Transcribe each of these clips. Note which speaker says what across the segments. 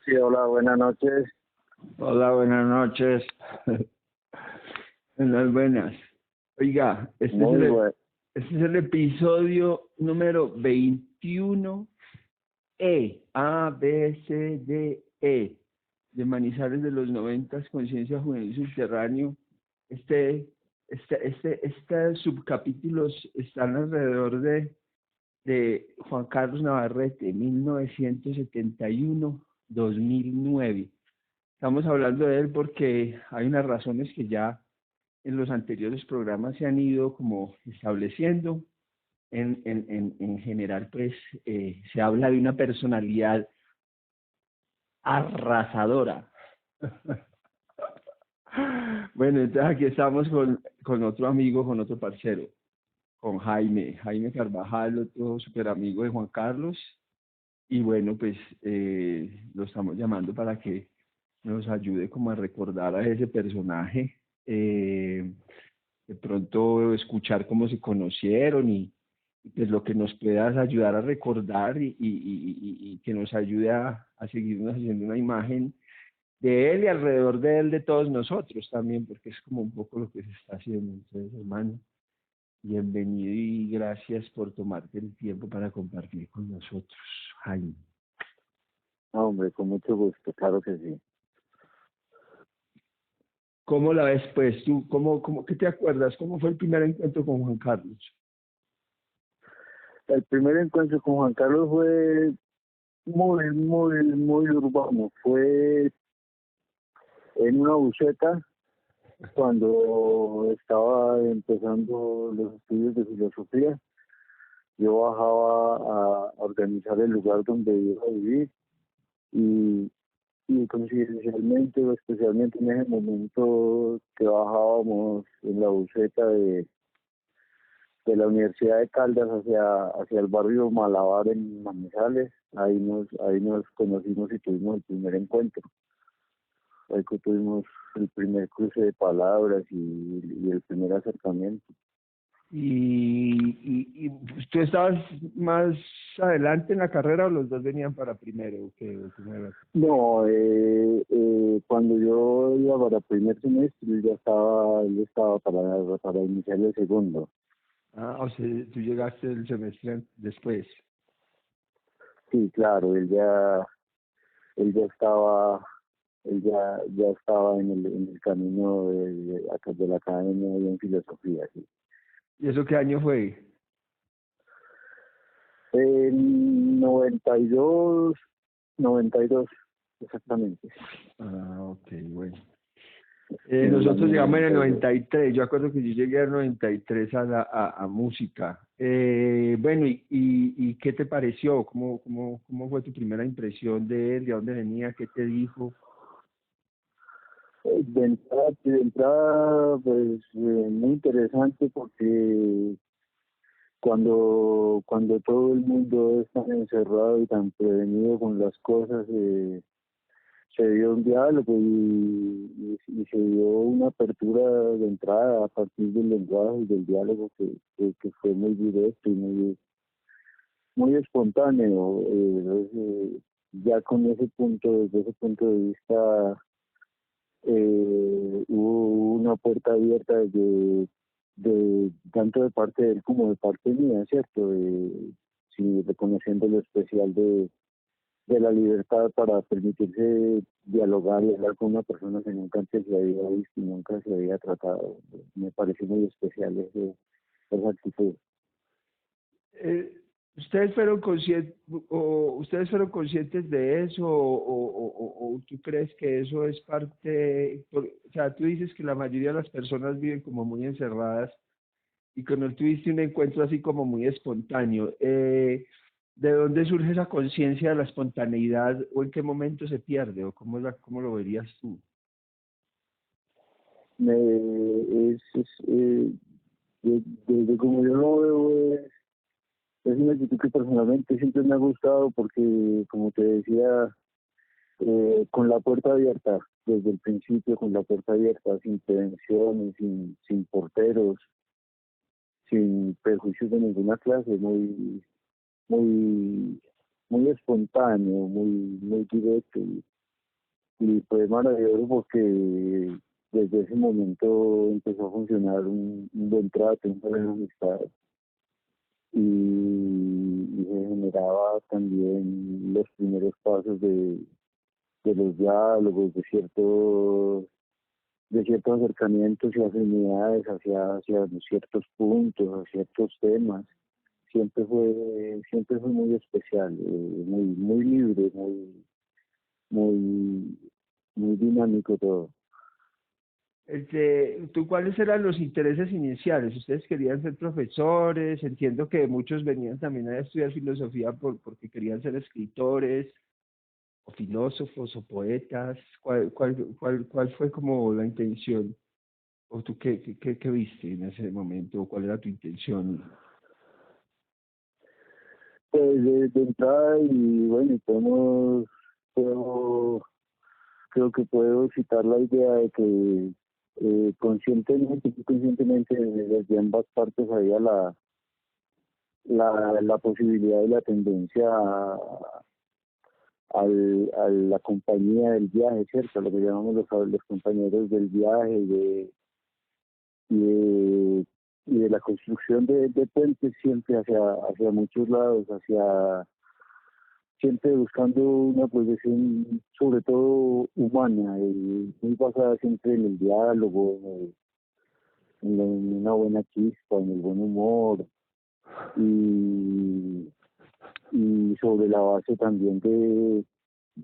Speaker 1: Sí, hola, buenas noches.
Speaker 2: Hola, buenas noches. Buenas, buenas. Oiga,
Speaker 1: Muy bueno.
Speaker 2: este es el episodio número 21 A, B, C, D, E, de Manizales de los 90, Conciencia Juvenil Subterráneo. Estos subcapítulos están alrededor de Juan Carlos Navarrete, 1971-2009. Estamos hablando de él porque hay unas razones que ya en los anteriores programas se han ido como estableciendo. En general, pues se habla de una personalidad arrasadora. Bueno, entonces aquí estamos con otro amigo, con otro parcero, con Jaime Carvajal, otro súper amigo de Juan Carlos. Y bueno, pues lo estamos llamando para que nos ayude como a recordar a ese personaje, de pronto escuchar cómo se conocieron y pues lo que nos puedas ayudar a recordar y que nos ayude a seguirnos haciendo una imagen de él y alrededor de él de todos nosotros también, porque es como un poco lo que se está haciendo. Entonces, hermano, bienvenido y gracias por tomarte el tiempo para compartir con nosotros, Jaime.
Speaker 1: Hombre, con mucho gusto, claro que sí.
Speaker 2: ¿Cómo la ves, pues? ¿Tú qué te acuerdas? ¿Cómo fue el primer encuentro con Juan Carlos?
Speaker 1: El primer encuentro con Juan Carlos fue muy urbano. Fue en una buseta cuando estaba empezando los estudios de filosofía. Yo bajaba a organizar el lugar donde iba a vivir y, y coincidencialmente o especialmente en ese momento que bajábamos en la buseta de la Universidad de Caldas hacia el barrio Malabar en Manizales. Ahí nos conocimos y tuvimos el primer encuentro. Ahí que tuvimos el primer cruce de palabras y el primer acercamiento.
Speaker 2: ¿Y tú estabas más adelante en la carrera o los dos venían para primero?
Speaker 1: No, cuando yo iba para primer semestre, él estaba para iniciar el segundo.
Speaker 2: Ah, o sea, tú llegaste el semestre después.
Speaker 1: Sí, claro, él ya estaba ya estaba en el camino de la academia y en filosofía, sí.
Speaker 2: ¿Y eso qué año fue?
Speaker 1: En 92, exactamente.
Speaker 2: Ah, ok, bueno.
Speaker 1: En el
Speaker 2: Nosotros
Speaker 1: año
Speaker 2: llegamos en el
Speaker 1: 92.
Speaker 2: 93. Yo acuerdo que yo llegué en el 93 a música. Bueno, ¿y qué te pareció? ¿Cómo fue tu primera impresión de él? ¿De dónde venía? ¿Qué te dijo?
Speaker 1: De entrada, pues muy interesante porque cuando todo el mundo es tan encerrado y tan prevenido con las cosas, se dio un diálogo y se dio una apertura de entrada a partir del lenguaje y del diálogo que fue muy directo y muy espontáneo. Ya con ese punto, desde ese punto de vista, hubo una puerta abierta de tanto de parte de él como de parte mía, ¿cierto? Sí, reconociendo lo especial de la libertad para permitirse dialogar y hablar con una persona que nunca antes se había visto y nunca se había tratado. Me pareció muy especial esa actitud.
Speaker 2: Eh, ¿Ustedes fueron conscientes de eso o tú crees que eso es parte, o sea, tú dices que la mayoría de las personas viven como muy encerradas y con él tuviste un encuentro así como muy espontáneo? ¿De dónde surge esa conciencia de la espontaneidad o en qué momento se pierde o cómo lo verías tú?
Speaker 1: Desde como yo lo veo, es una actitud que personalmente siempre me ha gustado porque, como te decía, con la puerta abierta, desde el principio con la puerta abierta, sin prevenciones, sin porteros, sin prejuicios de ninguna clase, muy, muy espontáneo, muy directo, y fue maravilloso porque desde ese momento empezó a funcionar un buen trato, una buena amistad, y se generaba también los primeros pasos de los diálogos, de ciertos acercamientos y afinidades hacia ciertos puntos, hacia ciertos temas. Siempre fue muy especial, muy libre, muy, muy dinámico todo.
Speaker 2: ¿Tú cuáles eran los intereses iniciales? ¿Ustedes querían ser profesores? Entiendo que muchos venían también a estudiar filosofía porque querían ser escritores, o filósofos, o poetas. ¿Cuál fue como la intención? ¿O tú qué viste en ese momento? ¿O cuál era tu intención?
Speaker 1: Pues de entrada, y bueno, puedo, creo que puedo citar la idea de que conscientemente y inconscientemente desde ambas partes había la posibilidad y la tendencia a la compañía del viaje, ¿cierto? Lo que llamamos los compañeros del viaje y de, y de la construcción de puentes siempre hacia muchos lados, siempre buscando una progresión sobre todo humana, muy basada siempre en el diálogo, en una buena chispa, en el buen humor, y, y sobre la base también de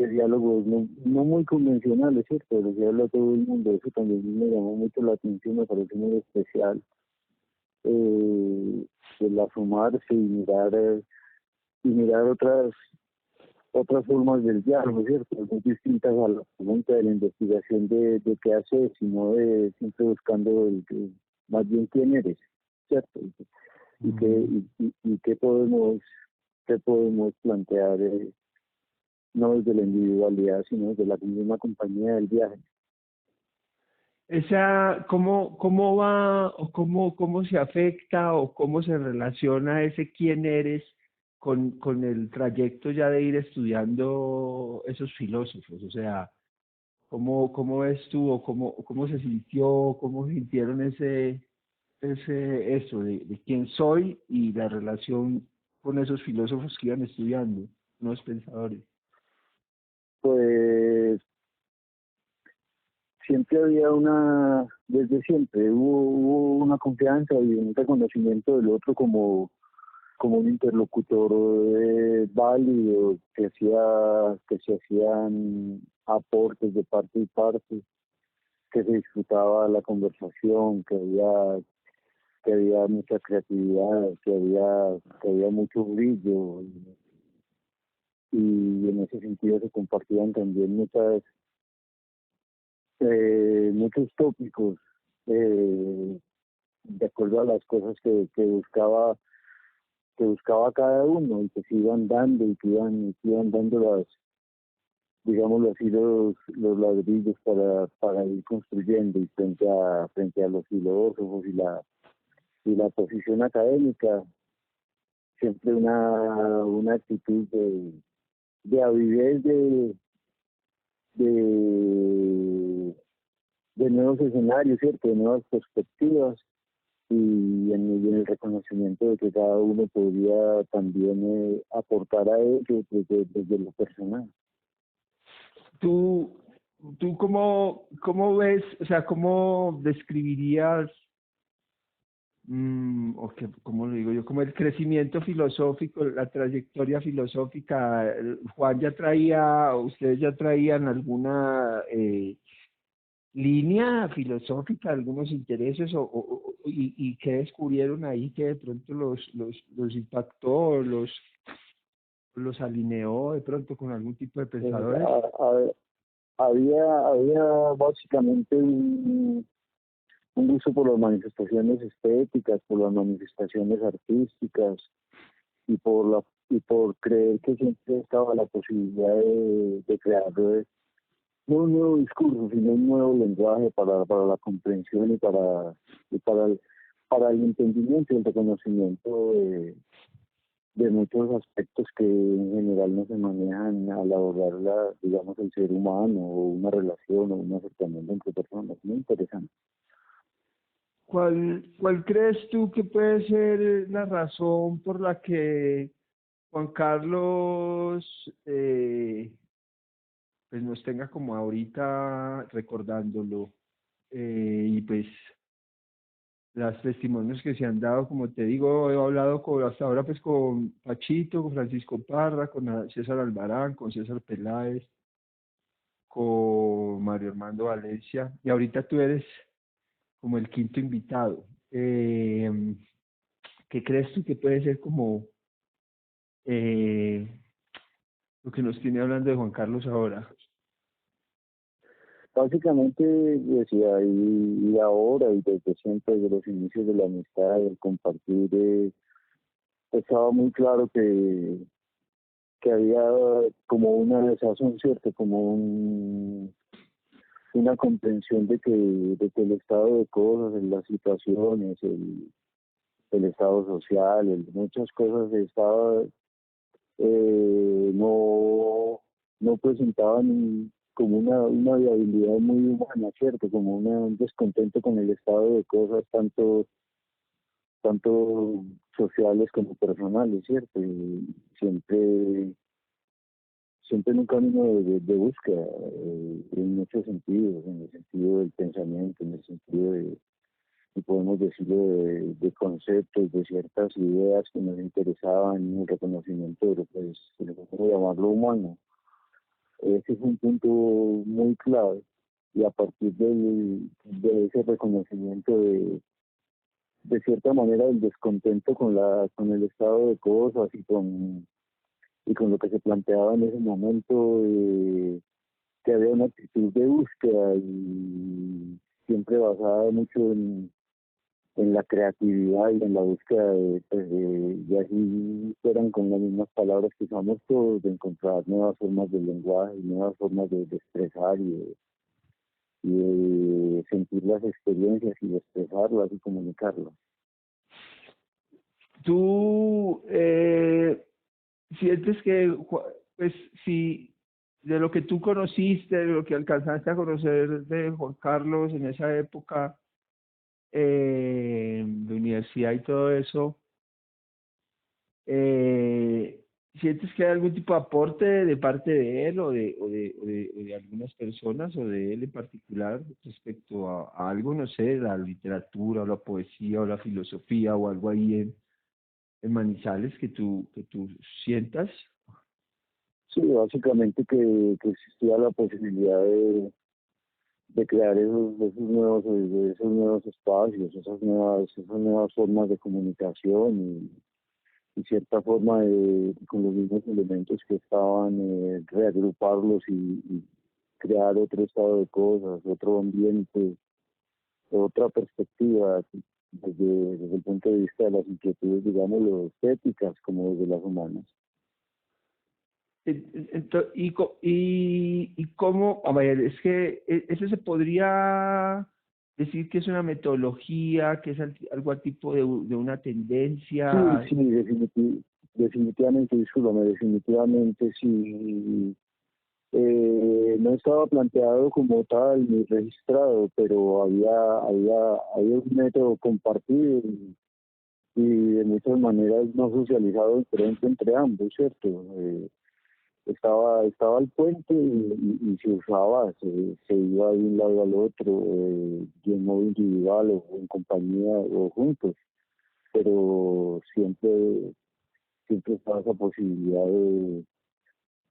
Speaker 1: diálogos no muy convencionales, ¿cierto? Los que habla todo el mundo, eso también me llamó mucho la atención, me parece muy especial, el asomarse y mirar otras formas del diálogo, ¿cierto? Muy distintas a la pregunta de la investigación de qué haces, sino de siempre buscando más bien quién eres, ¿cierto? Y qué podemos plantear, no desde la individualidad, sino desde la misma compañía del viaje.
Speaker 2: ¿Cómo va o cómo se afecta o cómo se relaciona ese quién eres con el trayecto ya de ir estudiando esos filósofos? O sea, ¿cómo ves tú o cómo se sintió, cómo sintieron eso de quién soy y la relación con esos filósofos que iban estudiando, los pensadores?
Speaker 1: Pues desde siempre hubo una confianza y un reconocimiento del otro como un interlocutor válido, que se hacían aportes de parte y parte, que se disfrutaba la conversación, que había mucha creatividad, que había mucho brillo, y en ese sentido se compartían también muchos tópicos, de acuerdo a las cosas que buscaba cada uno, y que se iban dando y que iban dando digámoslo así, los ladrillos para ir construyendo, y frente a los filósofos y la posición académica, siempre una actitud de avidez de, de nuevos escenarios, ¿cierto? De nuevas perspectivas, y en el reconocimiento de que cada uno podría también aportar a ello desde lo personal.
Speaker 2: ¿Tú, tú cómo ves, o sea, cómo describirías, cómo lo digo yo, como el crecimiento filosófico, la trayectoria filosófica? Juan ya traía, ustedes ya traían alguna línea filosófica, algunos intereses, y qué descubrieron ahí que de pronto los impactó, los alineó de pronto con algún tipo de pensadores?
Speaker 1: Había básicamente un gusto por las manifestaciones estéticas, por las manifestaciones artísticas, y por creer que siempre estaba la posibilidad de crear no un nuevo discurso, sino un nuevo lenguaje para la comprensión y para el entendimiento y el reconocimiento de muchos aspectos que en general no se manejan al abordar digamos, el ser humano o una relación o un acercamiento entre personas. Muy interesante.
Speaker 2: ¿Cuál crees tú que puede ser la razón por la que Juan Carlos pues nos tenga como ahorita recordándolo? Y pues los testimonios que se han dado, como te digo, he hablado hasta ahora pues con Pachito, con Francisco Parra, con César Albarán, con César Peláez, con Mario Armando Valencia, y ahorita tú eres como el quinto invitado. ¿Qué crees tú que puede ser como eh, lo que nos tiene hablando de Juan Carlos ahora?
Speaker 1: Básicamente, decía, y ahora y desde siempre, desde los inicios de la amistad, el compartir, estaba muy claro que había como una desazón, ¿cierto? Como una comprensión de que el estado de cosas, las situaciones, el estado social, muchas cosas estaba, no presentaban como una viabilidad muy humana, ¿cierto? Como un descontento con el estado de cosas, tanto sociales como personales, ¿cierto? Y siempre en un camino de búsqueda, en muchos sentidos, en el sentido del pensamiento, en el sentido y podemos decirlo, de conceptos, de ciertas ideas que nos interesaban, en el reconocimiento de lo que es, cómo llamarlo, humano. Ese es un punto muy clave y a partir de ese reconocimiento de cierta manera del descontento con el estado de cosas y con lo que se planteaba en ese momento, que había una actitud de búsqueda y siempre basada mucho en la creatividad y en la búsqueda y así fueran con las mismas palabras que usamos todos, de encontrar nuevas formas de lenguaje, nuevas formas de expresar y de sentir las experiencias y de expresarlas y comunicarlas.
Speaker 2: ¿Tú sientes que, pues, si de lo que tú conociste, de lo que alcanzaste a conocer de Juan Carlos en esa época, de universidad y todo eso, ¿sientes que hay algún tipo de aporte de parte de él o de algunas personas o de él en particular respecto a algo, no sé, la literatura o la poesía o la filosofía o algo ahí en Manizales que tú sientas?
Speaker 1: Sí, básicamente que existía la posibilidad de crear esos nuevos espacios, esas nuevas formas de comunicación y cierta forma con los mismos elementos que estaban, reagruparlos y crear otro estado de cosas, otro ambiente, otra perspectiva desde el punto de vista de las inquietudes, digámoslo, estéticas como desde las humanas.
Speaker 2: Y cómo, a ver, es que eso se podría decir que es una metodología, que es algo al tipo de una
Speaker 1: Sí,
Speaker 2: tendencia.
Speaker 1: sí, definitivamente, discúlpame, definitivamente sí. No estaba planteado como tal ni registrado, pero había un método compartido y de muchas maneras no socializado diferente entre ambos, ¿cierto? Estaba el puente y se usaba, se iba de un lado al otro, de un modo individual o en compañía o juntos, pero siempre estaba esa posibilidad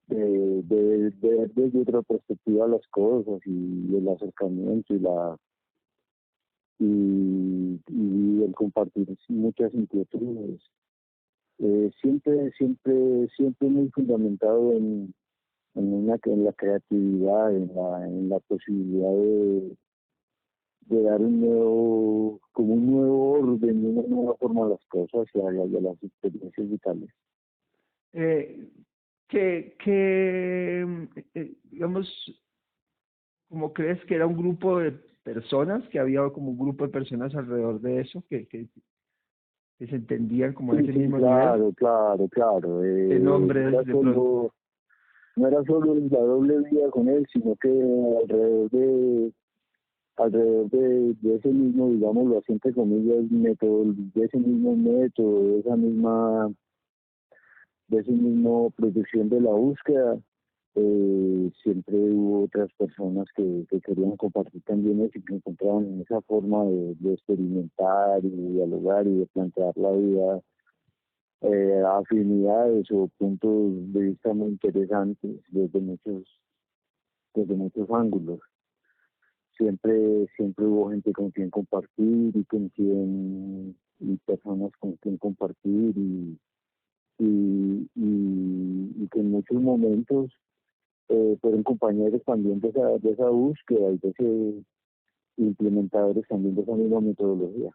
Speaker 1: de ver desde otra perspectiva las cosas y el acercamiento y el compartir muchas inquietudes. Siempre muy fundamentado en la creatividad, en la posibilidad de dar como un nuevo orden, una nueva forma a las cosas y a las experiencias vitales.
Speaker 2: Eh, digamos, como crees que era un grupo de personas, que había como un grupo de personas alrededor de eso, que se entendían como a
Speaker 1: Sí,
Speaker 2: ese
Speaker 1: sí,
Speaker 2: mismo nivel,
Speaker 1: claro.
Speaker 2: de nombres de pronto.
Speaker 1: No era solo la doble vida con él, sino que alrededor de ese mismo, digámoslo así, entre comillas, método, de ese mismo método, de ese mismo producción de la búsqueda, siempre hubo otras personas que querían compartir también eso y que encontraban en esa forma de experimentar y de dialogar y de plantear la vida afinidades o puntos de vista muy interesantes desde muchos ángulos. Siempre hubo gente con quien compartir y personas con quien compartir y que en muchos momentos fueron compañeros también de esa búsqueda y de ese implementadores también de esa misma metodología.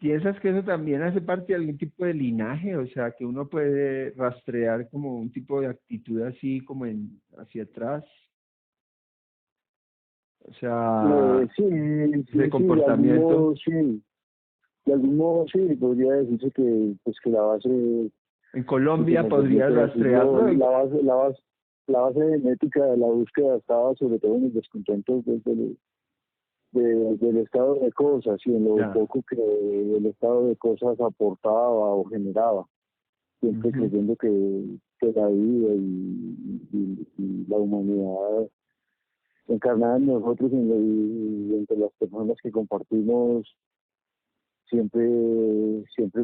Speaker 2: ¿Piensas que eso también hace parte de algún tipo de linaje? O sea, que uno puede rastrear como un tipo de actitud así como hacia atrás. O sea,
Speaker 1: Sí,
Speaker 2: de
Speaker 1: de algún
Speaker 2: comportamiento.
Speaker 1: modo sí. De algún modo sí, podría decirse que, pues, que la base,
Speaker 2: En
Speaker 1: si se
Speaker 2: Colombia
Speaker 1: me
Speaker 2: podrías
Speaker 1: permite decirlo,
Speaker 2: rastrearlo.
Speaker 1: la base genética de la búsqueda estaba sobre todo en el descontento del estado de cosas y en lo
Speaker 2: Ya.
Speaker 1: poco que el estado de cosas aportaba o generaba, siempre
Speaker 2: Ujú.
Speaker 1: creyendo que la vida y la humanidad encarnada en nosotros y entre las personas que compartimos siempre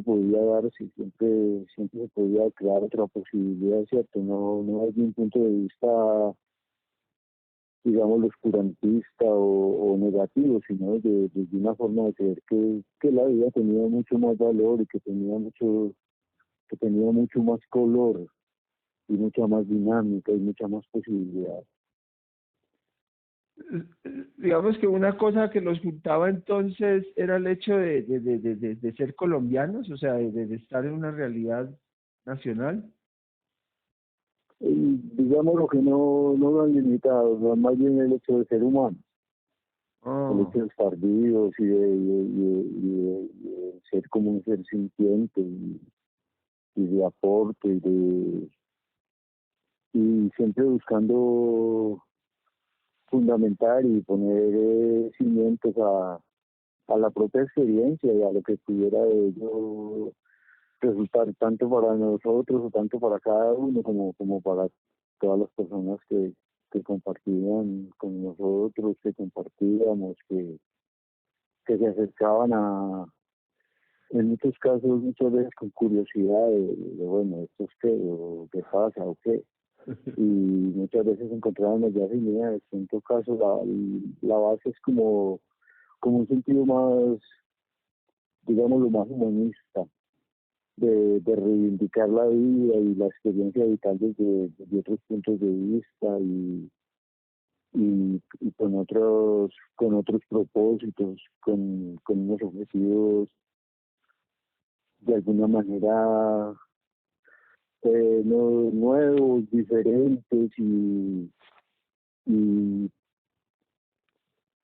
Speaker 1: podía darse, siempre se podía crear otra posibilidad, ¿cierto? No desde un punto de vista, digamos, oscurantista o negativo, sino desde una forma de creer que la vida tenía mucho más valor y que tenía mucho más color y mucha más dinámica y mucha más posibilidad.
Speaker 2: Digamos que una cosa que los juntaba entonces era el hecho de ser colombianos, o sea, de estar en una realidad nacional.
Speaker 1: Y digamos lo que no lo han limitado, ¿no? Más bien el hecho de ser humano, el
Speaker 2: Oh.
Speaker 1: hecho de estar vivos y de ser como un ser sintiente y de aporte y siempre buscando fundamentar y poner cimientos a la propia experiencia y a lo que pudiera de ello resultar tanto para nosotros o tanto para cada uno como para todas las personas que compartían con nosotros, que compartíamos, que se acercaban en muchos casos, muchas veces con curiosidad bueno, ¿esto es qué? ¿O qué pasa? ¿O qué? Y muchas veces encontraban ya afinidades. En todo caso, la base es como un sentido más, digamos, lo más humanista, de reivindicar la vida y la experiencia vital desde otros puntos de vista y con otros propósitos, con unos objetivos de alguna manera nuevos, diferentes y, y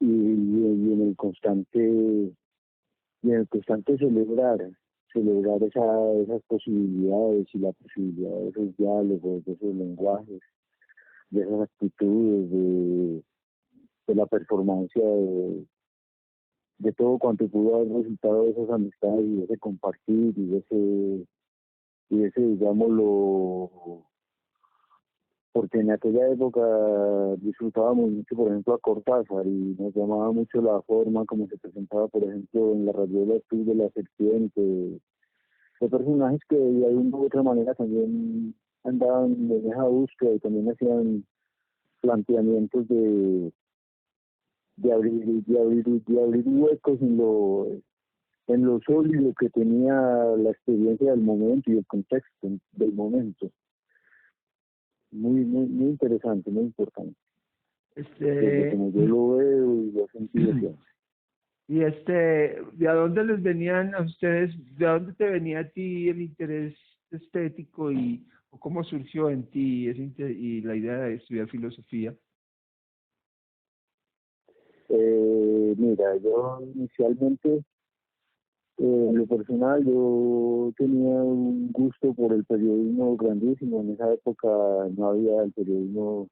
Speaker 1: en el constante celebrar esas posibilidades y la posibilidad de esos diálogos, de esos lenguajes, de esas actitudes, de la performancia de todo cuanto pudo haber resultado de esas amistades y de ese compartir y ese digámoslo, porque en aquella época disfrutábamos mucho, por ejemplo, a Cortázar y nos llamaba mucho la forma como se presentaba, por ejemplo, en la Rayuela Azul de la Serpiente, de personajes que de alguna u otra manera también andaban en esa búsqueda y también hacían planteamientos de abrir huecos en lo sólido que tenía la experiencia del momento y el contexto del momento. Muy interesante, muy importante, desde
Speaker 2: Este,
Speaker 1: como yo lo veo y lo he sentido siempre.
Speaker 2: y ¿de a dónde les venían a ustedes, de dónde te venía a ti el interés estético o cómo surgió en ti y la idea de estudiar filosofía?
Speaker 1: Mira, yo inicialmente En lo personal, yo tenía un gusto por el periodismo grandísimo. En esa época no había el periodismo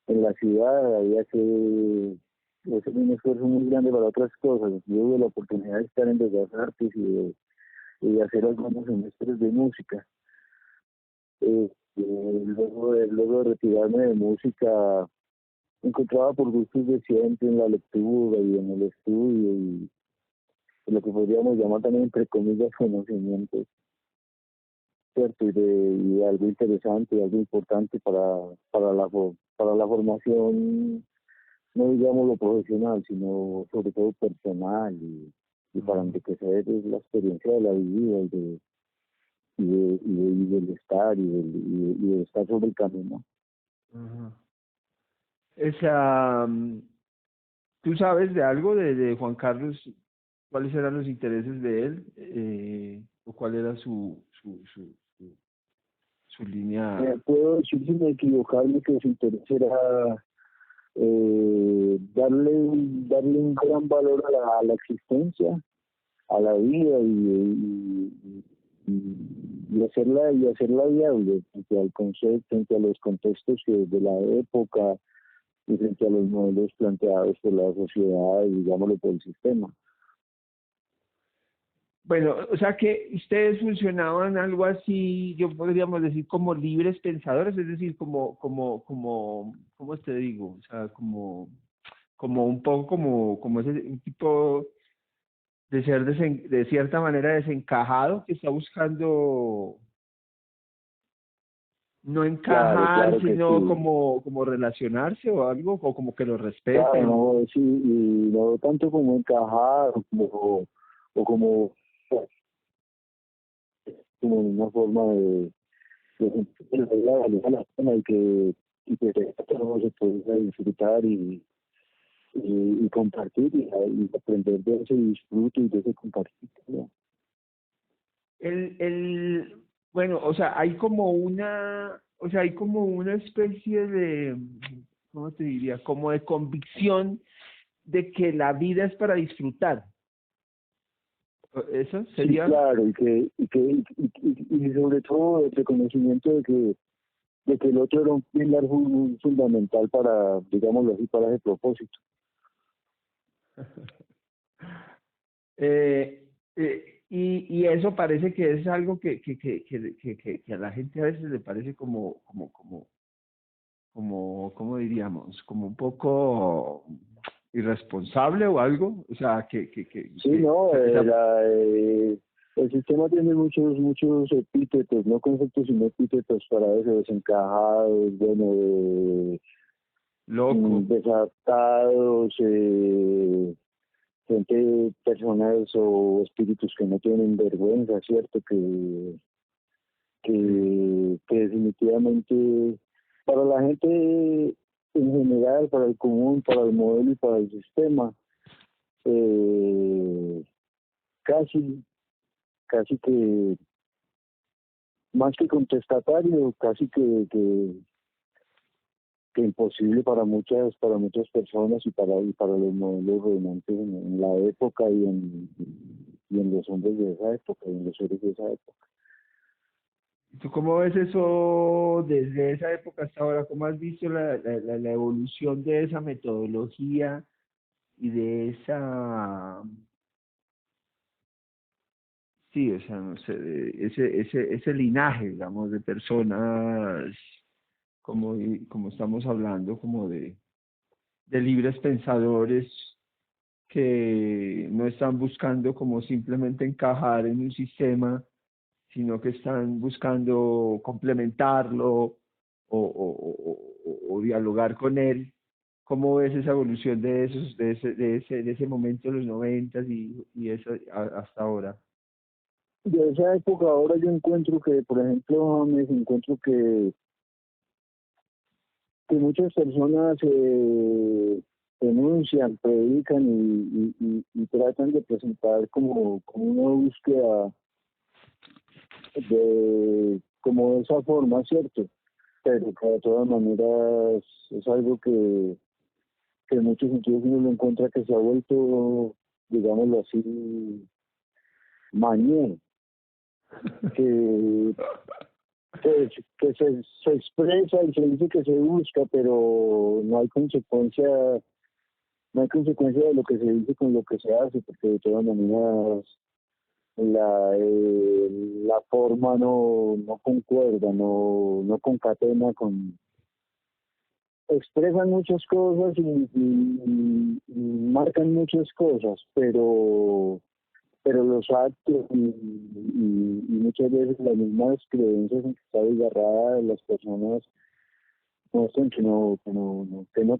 Speaker 1: en la ciudad, había que hacer un esfuerzo muy grande para otras cosas. Yo tuve la oportunidad de estar en Bellas Artes y de hacer algunos semestres de música. Luego de retirarme de música, me encontraba por gustos de siempre en la lectura y en el estudio y lo que podríamos llamar también, entre comillas, conocimientos, ¿cierto? Y algo interesante, algo importante para la formación, no digamos lo profesional, sino sobre todo personal y para enriquecer la experiencia de la vida y del estar y del estar sobre el camino.
Speaker 2: Ajá. Esa, ¿tú sabes de algo de Juan Carlos? ¿Cuáles eran los intereses de él? ¿O cuál era su línea?
Speaker 1: Puedo decir sin equivocarme que su interés era darle un gran valor a la existencia, a la vida y hacerla viable frente al concepto, frente a los contextos de la época y frente a los modelos planteados por la sociedad y digámoslo por el sistema.
Speaker 2: Bueno, o sea que ustedes funcionaban algo así, yo podríamos decir como libres pensadores, es decir, ¿cómo te digo? O sea, como un poco como ese un tipo de ser de cierta manera desencajado que está buscando no
Speaker 1: Claro,
Speaker 2: encajar,
Speaker 1: claro que
Speaker 2: sino
Speaker 1: sí.
Speaker 2: como relacionarse o algo, o como que lo
Speaker 1: Claro,
Speaker 2: respeten.
Speaker 1: no, sí, y no tanto como encajar o como una forma de sentir la valía la pena y que no se pudiera disfrutar y compartir y aprender de ese disfrute y de ese compartir, ¿no?
Speaker 2: Bueno, o sea, hay como una especie de, ¿cómo te diría? Como de convicción de que la vida es para disfrutar. ¿Eso
Speaker 1: Sí,
Speaker 2: sería?
Speaker 1: claro, y sobre todo el reconocimiento de que el otro era un pilar fundamental para, digámoslo así, para ese propósito.
Speaker 2: Y eso parece que es algo que a la gente a veces le parece ¿cómo diríamos? Como un poco irresponsable o algo. O sea,
Speaker 1: Sí, no, el sistema tiene muchos epítetos, no conceptos, sino epítetos para eso, desencajados, bueno,
Speaker 2: loco.
Speaker 1: desadaptados, personas o espíritus que no tienen vergüenza, ¿cierto?
Speaker 2: Sí.
Speaker 1: Que definitivamente para la gente en general, para el común, para el modelo y para el sistema, eh, casi, casi que más que contestatario, casi que imposible para muchas personas y para los modelos gobernantes en la época y en los hombres de esa época y en los seres de esa época.
Speaker 2: ¿Tú cómo ves eso desde esa época hasta ahora? ¿Cómo has visto la evolución de esa metodología y de esa, sí, o sea, no sé, ese linaje, digamos, de personas como estamos hablando, como de libres pensadores que no están buscando como simplemente encajar en un sistema, sino que están buscando complementarlo o dialogar con él? ¿Cómo ves esa evolución de ese momento de los noventas y eso hasta ahora?
Speaker 1: De esa época ahora yo encuentro que, por ejemplo, James, encuentro que muchas personas denuncian, predican y tratan de presentar como una búsqueda como de esa forma, ¿cierto? Pero que de todas maneras es algo que en muchos sentidos uno lo encuentra que se ha vuelto, digámoslo así, mañé, que, se expresa y se dice que se busca, pero no hay consecuencia de lo que se dice con lo que se hace, porque de todas maneras la forma no concuerda, no concatena con, expresan muchas cosas y marcan muchas cosas, pero los actos y muchas veces las mismas creencias en que está desgarrada de las personas muestran que no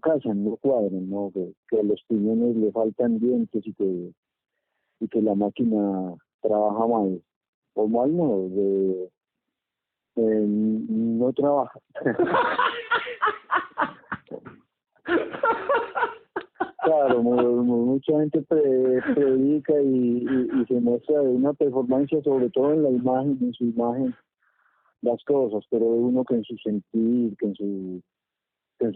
Speaker 1: casan, no cuadran, ¿no? Que a los piñones le faltan dientes y que la máquina trabaja mal, o mal no, no trabaja. Claro, mucha gente predica y se muestra una performance, sobre todo en la imagen, en su imagen, las cosas, pero uno que en su sentir, que en su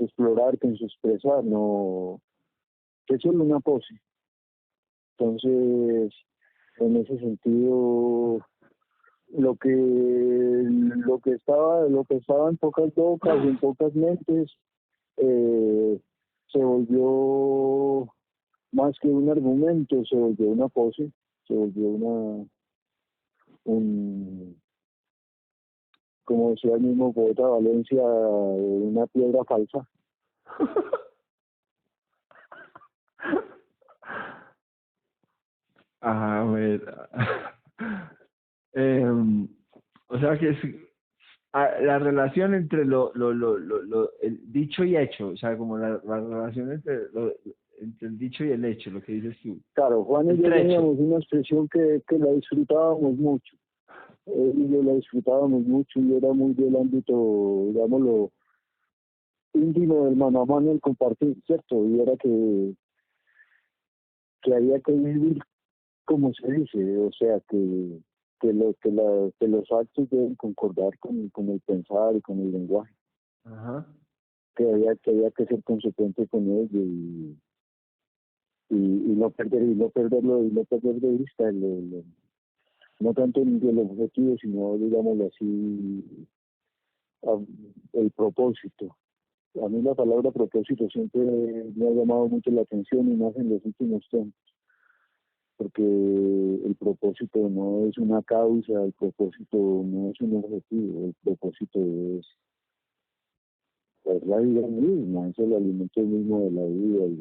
Speaker 1: explorar, que en su expresar, no, que es solo una pose. Entonces, en ese sentido, lo que estaba en pocas bocas y en pocas mentes, eh, se volvió más que un argumento, se volvió una pose, se volvió un, como decía el mismo poeta Valencia, una piedra falsa.
Speaker 2: A ver. Em, o sea que es la relación entre el dicho y hecho, o sea, como la relación entre el dicho y el hecho, lo que dices tú.
Speaker 1: Claro, Juan y yo teníamos una expresión que la disfrutábamos mucho. Y yo la disfrutábamos mucho y era muy del ámbito, digámoslo, íntimo del mano a mano, el compartir, ¿cierto? Y era que había que vivir como se dice, o sea, que los actos deben concordar con el pensar y con el lenguaje.
Speaker 2: Ajá.
Speaker 1: Que había que ser consecuente con ello y no perderlo y no perder de vista no tanto el objetivo, sino, digámoslo así, el propósito. A mí la palabra propósito siempre me ha llamado mucho la atención y más en los últimos tiempos, porque el propósito no es una causa, el propósito no es un objetivo, el propósito es la vida misma, es el alimento mismo de la vida y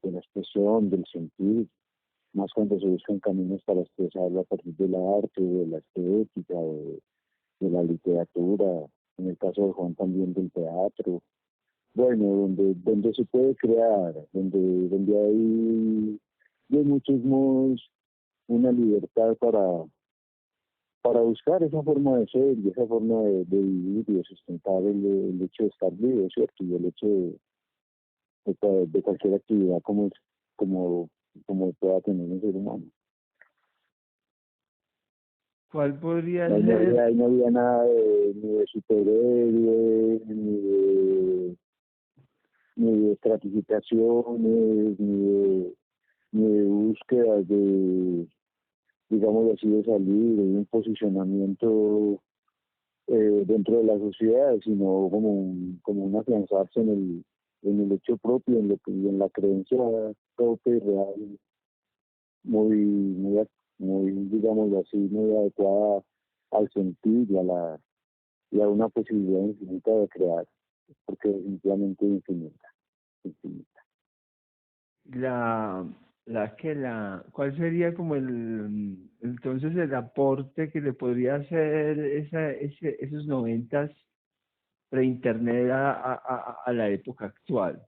Speaker 1: de la expresión, del sentir, más cuando se buscan caminos para expresarlo a partir del arte, de la estética, de la literatura, en el caso de Juan también del teatro. Bueno, donde se puede crear, donde hay de muchos modos una libertad para buscar esa forma de ser y esa forma de vivir y de sustentar el hecho de estar vivo, ¿cierto? Y el hecho de cualquier actividad como, como pueda tener un ser humano.
Speaker 2: ¿Cuál podría
Speaker 1: Ahí no había nada ni de superhéroe, ni de estratificaciones, ni de búsquedas digamos así, de salir, de un posicionamiento dentro de la sociedad, sino como un afianzarse en el hecho propio, y en la creencia propia y real, muy, digámoslo así, muy adecuada al sentir y a una posibilidad infinita de crear, porque es simplemente infinita, infinita.
Speaker 2: la, ¿cuál sería como entonces el aporte que le podría hacer esos noventas pre-internet a la época actual?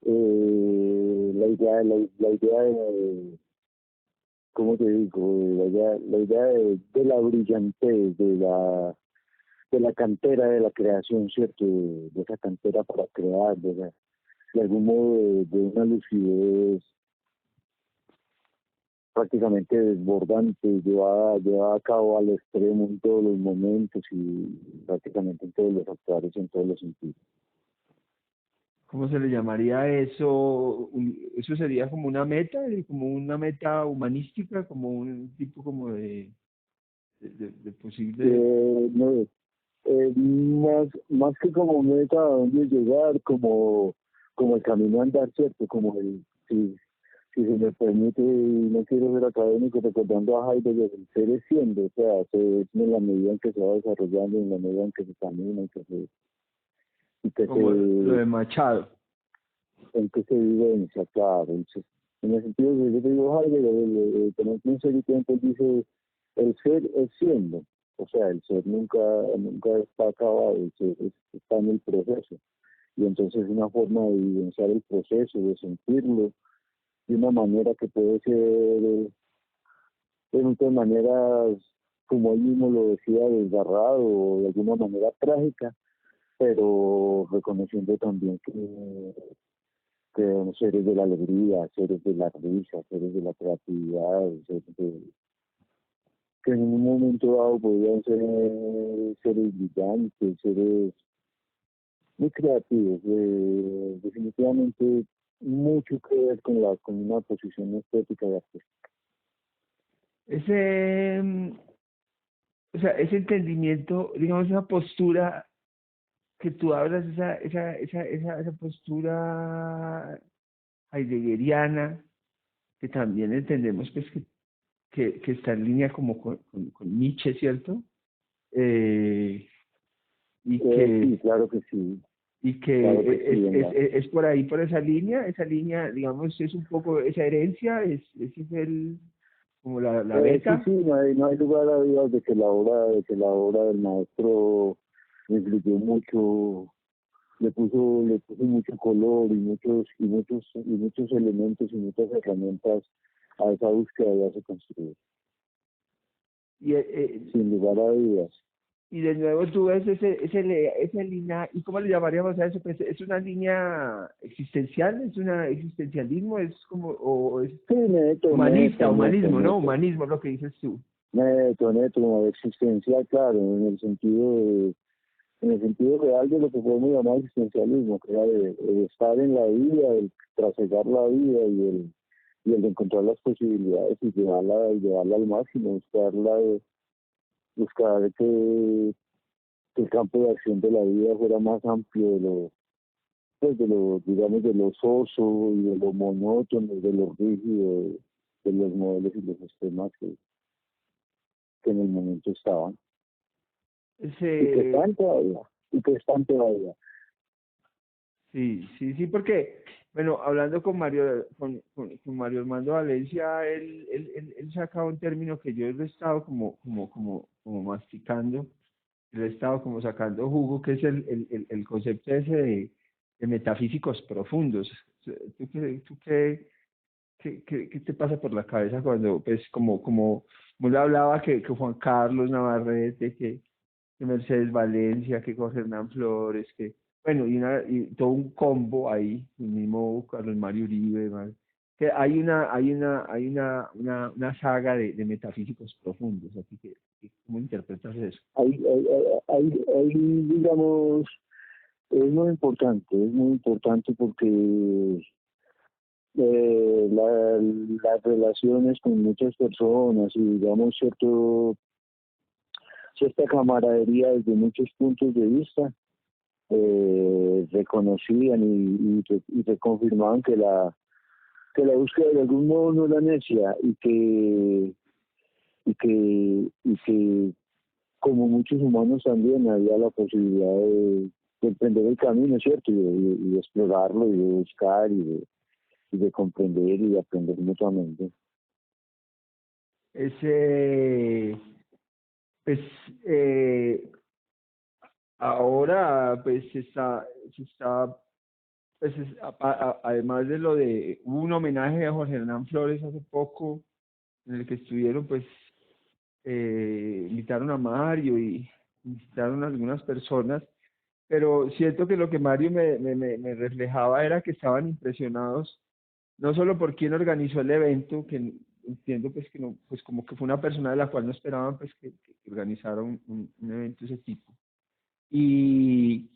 Speaker 1: La idea de, ¿cómo te digo? La idea de la brillantez, de la cantera de la creación, ¿cierto? De esa cantera para crear, de algún modo de una lucidez prácticamente desbordante, llevada a cabo al extremo en todos los momentos y prácticamente en todos los actuales, en todos los sentidos.
Speaker 2: ¿cómo se le llamaría eso? Eso sería como una meta, como una meta humanística, como un tipo como de posible...
Speaker 1: No, más que como meta a dónde llegar, como el camino a andar, ¿cierto? Si se me permite, y no quiero ser académico, recordando a Heidegger, el ser es siendo, o sea, se es en la medida en que se va desarrollando, en la medida en que se camina, y que
Speaker 2: como lo
Speaker 1: se,
Speaker 2: de Machado.
Speaker 1: en que se vivencia, claro. En el sentido de, yo te digo, Heidegger, tener un ser y tiempo, dice, el ser es siendo, o sea, el ser nunca está acabado, el ser está en el proceso. Y entonces es una forma de vivenciar el proceso, de sentirlo, de una manera que puede ser de muchas maneras, como él mismo lo decía, desgarrado o de alguna manera trágica, pero reconociendo también que somos seres de la alegría, seres de la risa, seres de la creatividad, que en un momento dado podrían ser seres brillantes, seres muy creativos, definitivamente mucho que ver con una posición estética y artística.
Speaker 2: Ese, o sea, ese entendimiento, digamos, esa postura que tú hablas, esa postura heideggeriana, que también entendemos pues que está en línea como con Nietzsche, ¿cierto? Eh, y
Speaker 1: Sí,
Speaker 2: que y
Speaker 1: claro que
Speaker 2: que
Speaker 1: sí,
Speaker 2: es por ahí, por esa línea, digamos, es un poco esa herencia, ese es el, como la
Speaker 1: sí,
Speaker 2: beta.
Speaker 1: sí, no hay lugar a dudas de que la obra del maestro influyó mucho, le puso mucho color y muchos elementos y muchas herramientas a esa búsqueda ya se construyó,
Speaker 2: Y,
Speaker 1: sin lugar a dudas.
Speaker 2: y de nuevo tú ves esa línea, ¿y cómo le llamaríamos a eso? Pues, ¿es una línea existencial? ¿Es una existencialismo? ¿Es como, o es
Speaker 1: Sí,
Speaker 2: humanismo, ¿no? Humanismo es lo que dices tú.
Speaker 1: como de existencial, claro, en el sentido real de lo que podemos llamar existencialismo, que era de estar en la vida, el trasegar la vida y el de encontrar las posibilidades y llevarla al máximo, buscar que el campo de acción de la vida fuera más amplio digamos, de lo soso y de lo monótono, de lo rígido, de los modelos y los sistemas que en el momento estaban y que
Speaker 2: Ese,
Speaker 1: están todavía, y que están todavía.
Speaker 2: sí, sí, sí, porque, bueno, hablando con Mario, con Mario Armando Valencia, él sacaba un término que yo lo he estado como masticando, le he estado como sacando jugo, que es el concepto ese de metafísicos profundos. ¿Tú qué te pasa por la cabeza cuando, pues, como le hablaba que Juan Carlos Navarrete, que Mercedes Valencia, que Jorge Hernán Flores, bueno, y todo un combo ahí, el mismo Carlos Mario Uribe, que hay una saga de metafísicos profundos, así que ¿cómo interpretas eso?
Speaker 1: Digamos, es muy importante porque las relaciones con muchas personas y digamos cierta camaradería desde muchos puntos de vista reconocían y reconfirmaban que la búsqueda de algún modo no era necia y que como muchos humanos también había la posibilidad de emprender el camino, ¿cierto? Y de explorarlo y de buscar y de comprender y de aprender mutuamente.
Speaker 2: Ese, pues, eh, ahora, pues, pues, además de lo hubo un homenaje a Jorge Hernán Flores hace poco, en el que estuvieron, pues, invitaron a Mario y invitaron a algunas personas, pero siento que lo que Mario me reflejaba era que estaban impresionados, no solo por quién organizó el evento, que entiendo pues que no, pues como que fue una persona de la cual no esperaban pues que organizara un evento de ese tipo, y,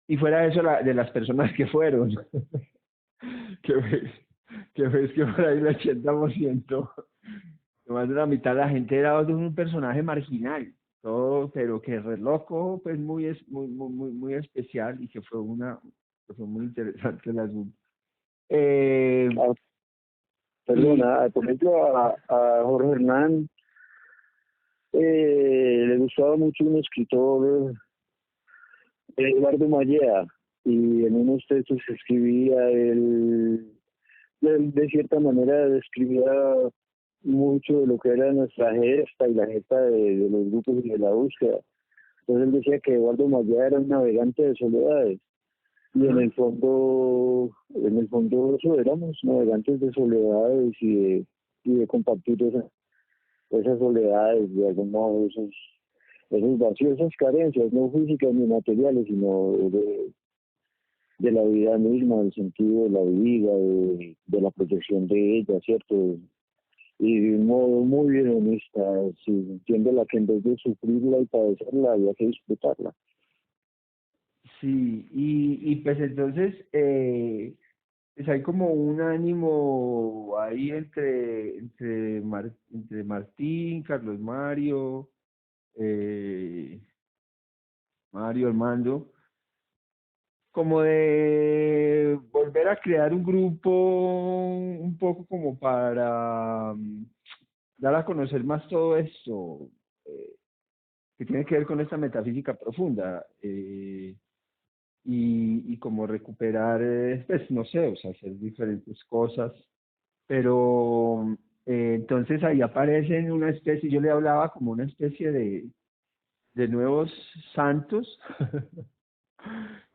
Speaker 2: y fuera de eso de las personas que fueron, que ves, que por ahí el 80%, más de la mitad de la gente era de un personaje marginal, todo, pero que re loco, pues muy especial y que fue muy interesante el asunto.
Speaker 1: Ah,
Speaker 2: Y
Speaker 1: perdona, por ejemplo, a Jorge Hernán le gustaba mucho un escritor, Eduardo Mallea, y en unos textos que escribía, él de cierta manera describía mucho de lo que era nuestra gesta y la gesta de los grupos y de la búsqueda. Entonces él decía que Eduardo Mallea era un navegante de soledades. Y en el fondo eso éramos navegantes de soledades y de compartir esas soledades, de algún modo, esos vacíos, esas carencias, no físicas ni materiales, sino de la vida misma, del sentido de la vida, de la protección de ella, ¿cierto? Y de un modo muy hedonista, sí, entiende la que en vez de sufrirla y padecerla, había que disfrutarla.
Speaker 2: sí, y pues entonces, pues hay como un ánimo ahí entre Martín, Carlos eh, Mario, Armando, como de volver a crear un grupo un poco como para dar a conocer más todo esto, eh, que tiene que ver con esta metafísica profunda. Y como recuperar, pues no sé, o sea, hacer diferentes cosas, pero entonces ahí aparecen una especie, yo le hablaba como una especie de nuevos santos,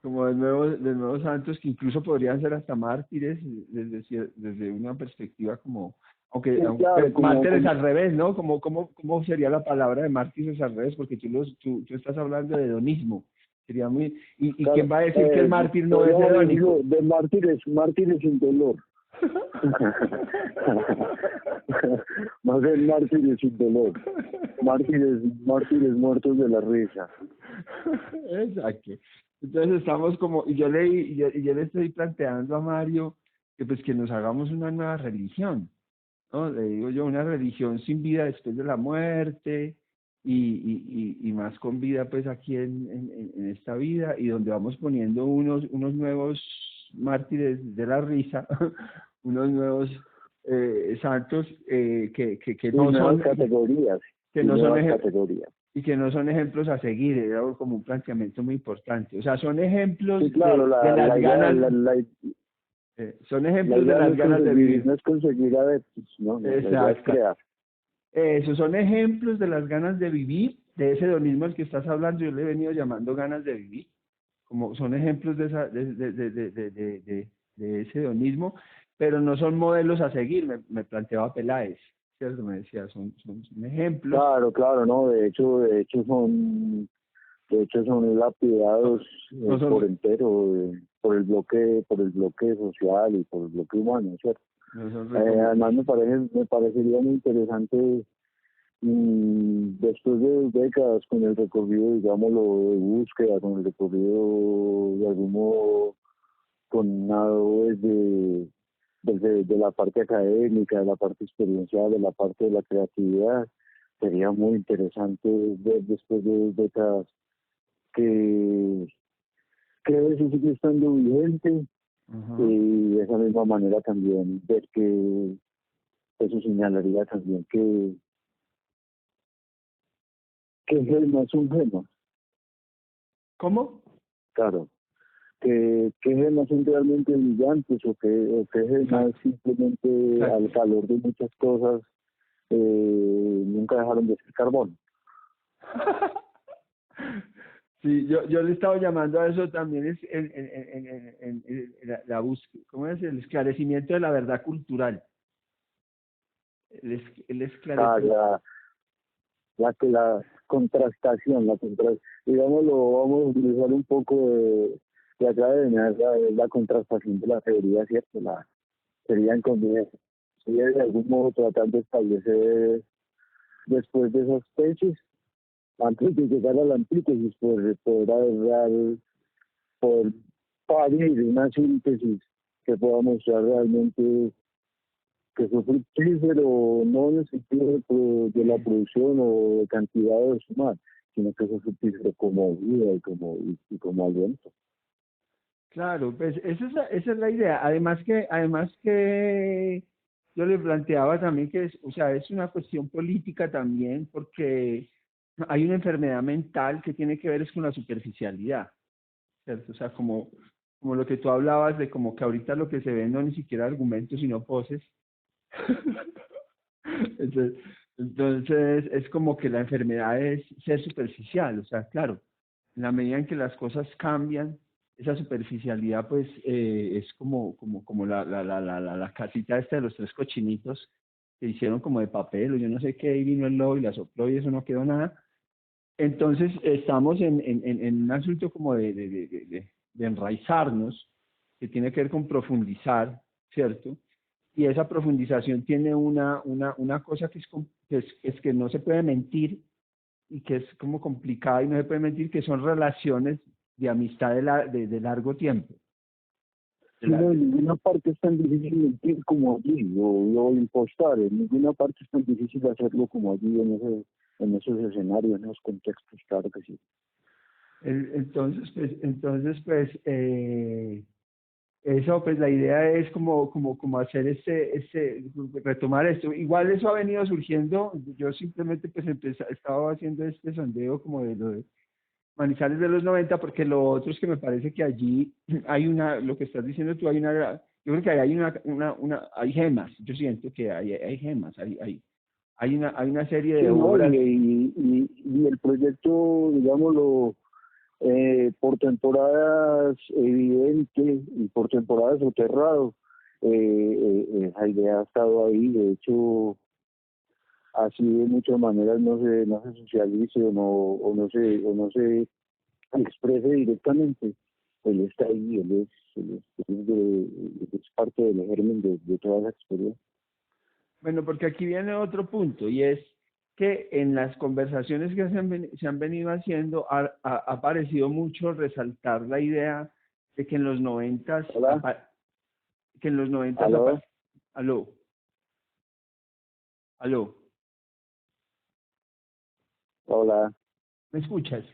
Speaker 2: como de nuevos santos que incluso podrían ser hasta mártires desde una perspectiva como,
Speaker 1: Sí,
Speaker 2: pero
Speaker 1: claro,
Speaker 2: mártires al revés, ¿no? ¿Cómo sería la palabra de mártires al revés? Porque tú estás hablando de hedonismo. Sería muy, y
Speaker 1: claro,
Speaker 2: quién va a decir que el mártir no es
Speaker 1: podríamos decirlo
Speaker 2: hedónico?
Speaker 1: de mártires sin dolor. Más bien mártires sin dolor, mártires muertos de la risa.
Speaker 2: Exacto. Entonces estamos como, y yo le estoy planteando a Mario que pues que nos hagamos una nueva religión, ¿no? Le digo yo, una religión sin vida después de la muerte y más con vida pues aquí en esta vida y donde vamos poniendo unos nuevos mártires de la risa, unos nuevos santos que
Speaker 1: Y
Speaker 2: no
Speaker 1: nuevas
Speaker 2: son,
Speaker 1: categorías,
Speaker 2: que
Speaker 1: y
Speaker 2: no son
Speaker 1: nuevas categorías.
Speaker 2: y que no son ejemplos a seguir, era como un planteamiento muy importante. O sea, son ejemplos
Speaker 1: Sí, claro,
Speaker 2: de las
Speaker 1: la idea,
Speaker 2: ganas, son
Speaker 1: la
Speaker 2: ejemplos de
Speaker 1: idea no
Speaker 2: las
Speaker 1: es
Speaker 2: ganas de
Speaker 1: conseguir,
Speaker 2: vivir.
Speaker 1: no es conseguir adeptos, no, la idea es
Speaker 2: Exacto.
Speaker 1: crear.
Speaker 2: Esos son ejemplos de las ganas de vivir, de ese hedonismo al que estás hablando, yo le he venido llamando ganas de vivir, como son ejemplos de ese hedonismo, pero no son modelos a seguir, me planteaba Peláez, ¿cierto? Me decía, son ejemplos,
Speaker 1: Claro, claro, no, de hecho son lapidados
Speaker 2: no
Speaker 1: por
Speaker 2: son,
Speaker 1: entero, por el bloque social y por el bloque humano, ¿cierto?
Speaker 2: no son
Speaker 1: Además me parecería muy interesante, después de décadas con el recorrido, digámoslo, de búsqueda, con el recorrido de algún modo conado desde la parte académica, de la parte experiencial, de la parte de la creatividad. Sería muy interesante ver después de décadas que, que eso sigue estando vigente,
Speaker 2: Ajá.
Speaker 1: y de esa misma manera también ver que eso señalaría también que gemas son gemas,
Speaker 2: ¿Cómo?
Speaker 1: claro, que gemas son realmente brillantes o que gemas
Speaker 2: Exacto,
Speaker 1: simplemente al
Speaker 2: exacto.
Speaker 1: calor de muchas cosas nunca dejaron de ser carbón.
Speaker 2: Sí, yo le he estado llamando a eso también es la búsqueda, ¿cómo es? El esclarecimiento de la verdad cultural. El
Speaker 1: Ah,
Speaker 2: esclarecimiento.
Speaker 1: la contrastación, digámoslo, vamos a utilizar un poco de academia, es la contrastación de la teoría, ¿cierto? Serían convivencia. Sería de algún modo tratar de establecer después de esas especies, antes de llegar a la antítesis, poder dar poder parir una síntesis que pueda mostrar realmente que fue fructífero, no en el sentido de la producción o de cantidad de sumar, sino que fue fructífero como vida y como aliento.
Speaker 2: Claro, pues esa es la idea. Además que yo le planteaba también que es, o sea, es una cuestión política también, porque hay una enfermedad mental que tiene que ver es con la superficialidad, ¿cierto? O sea, como lo que tú hablabas de como que ahorita lo que se ve no ni siquiera argumentos, sino poses. Entonces, entonces es como que la enfermedad es ser superficial, o sea, claro, en la medida en que las cosas cambian, esa superficialidad pues es como la casita esta de los tres cochinitos que hicieron como de papel o yo no sé qué, y vino el lobo y la sopló y eso no quedó nada. Entonces estamos en un asunto como de enraizarnos, que tiene que ver con profundizar, ¿cierto? Y esa profundización tiene una cosa que es que no se puede mentir y que es como complicada y no se puede mentir, que son relaciones de amistad de largo tiempo.
Speaker 1: Sí, no, en ninguna parte es tan difícil mentir como allí, o impostar, en ninguna parte es tan difícil hacerlo como allí, en esos escenarios, en esos contextos, claro que sí.
Speaker 2: Entonces, eso, pues la idea es como hacer retomar esto. Igual eso ha venido surgiendo, yo simplemente pues estaba haciendo este sondeo como de lo de Manizales de los 90 porque lo otro es que me parece que allí hay lo que estás diciendo tú, yo creo que ahí hay hay gemas, yo siento que hay gemas, hay una serie
Speaker 1: Sí,
Speaker 2: de
Speaker 1: no,
Speaker 2: obras.
Speaker 1: y el proyecto, digámoslo, por temporadas evidente y por temporadas soterrado. Esa idea ha estado ahí, de hecho, así de muchas maneras no se socialice o no se exprese directamente. Él está ahí, él es parte del germen de toda esa experiencia.
Speaker 2: Bueno, porque aquí viene otro punto y es que en las conversaciones que se han venido haciendo ha parecido mucho resaltar la idea de que en los noventas,
Speaker 1: Hola,
Speaker 2: que en los noventas,
Speaker 1: aló,
Speaker 2: aló, aló,
Speaker 1: hola.
Speaker 2: ¿me escuchas?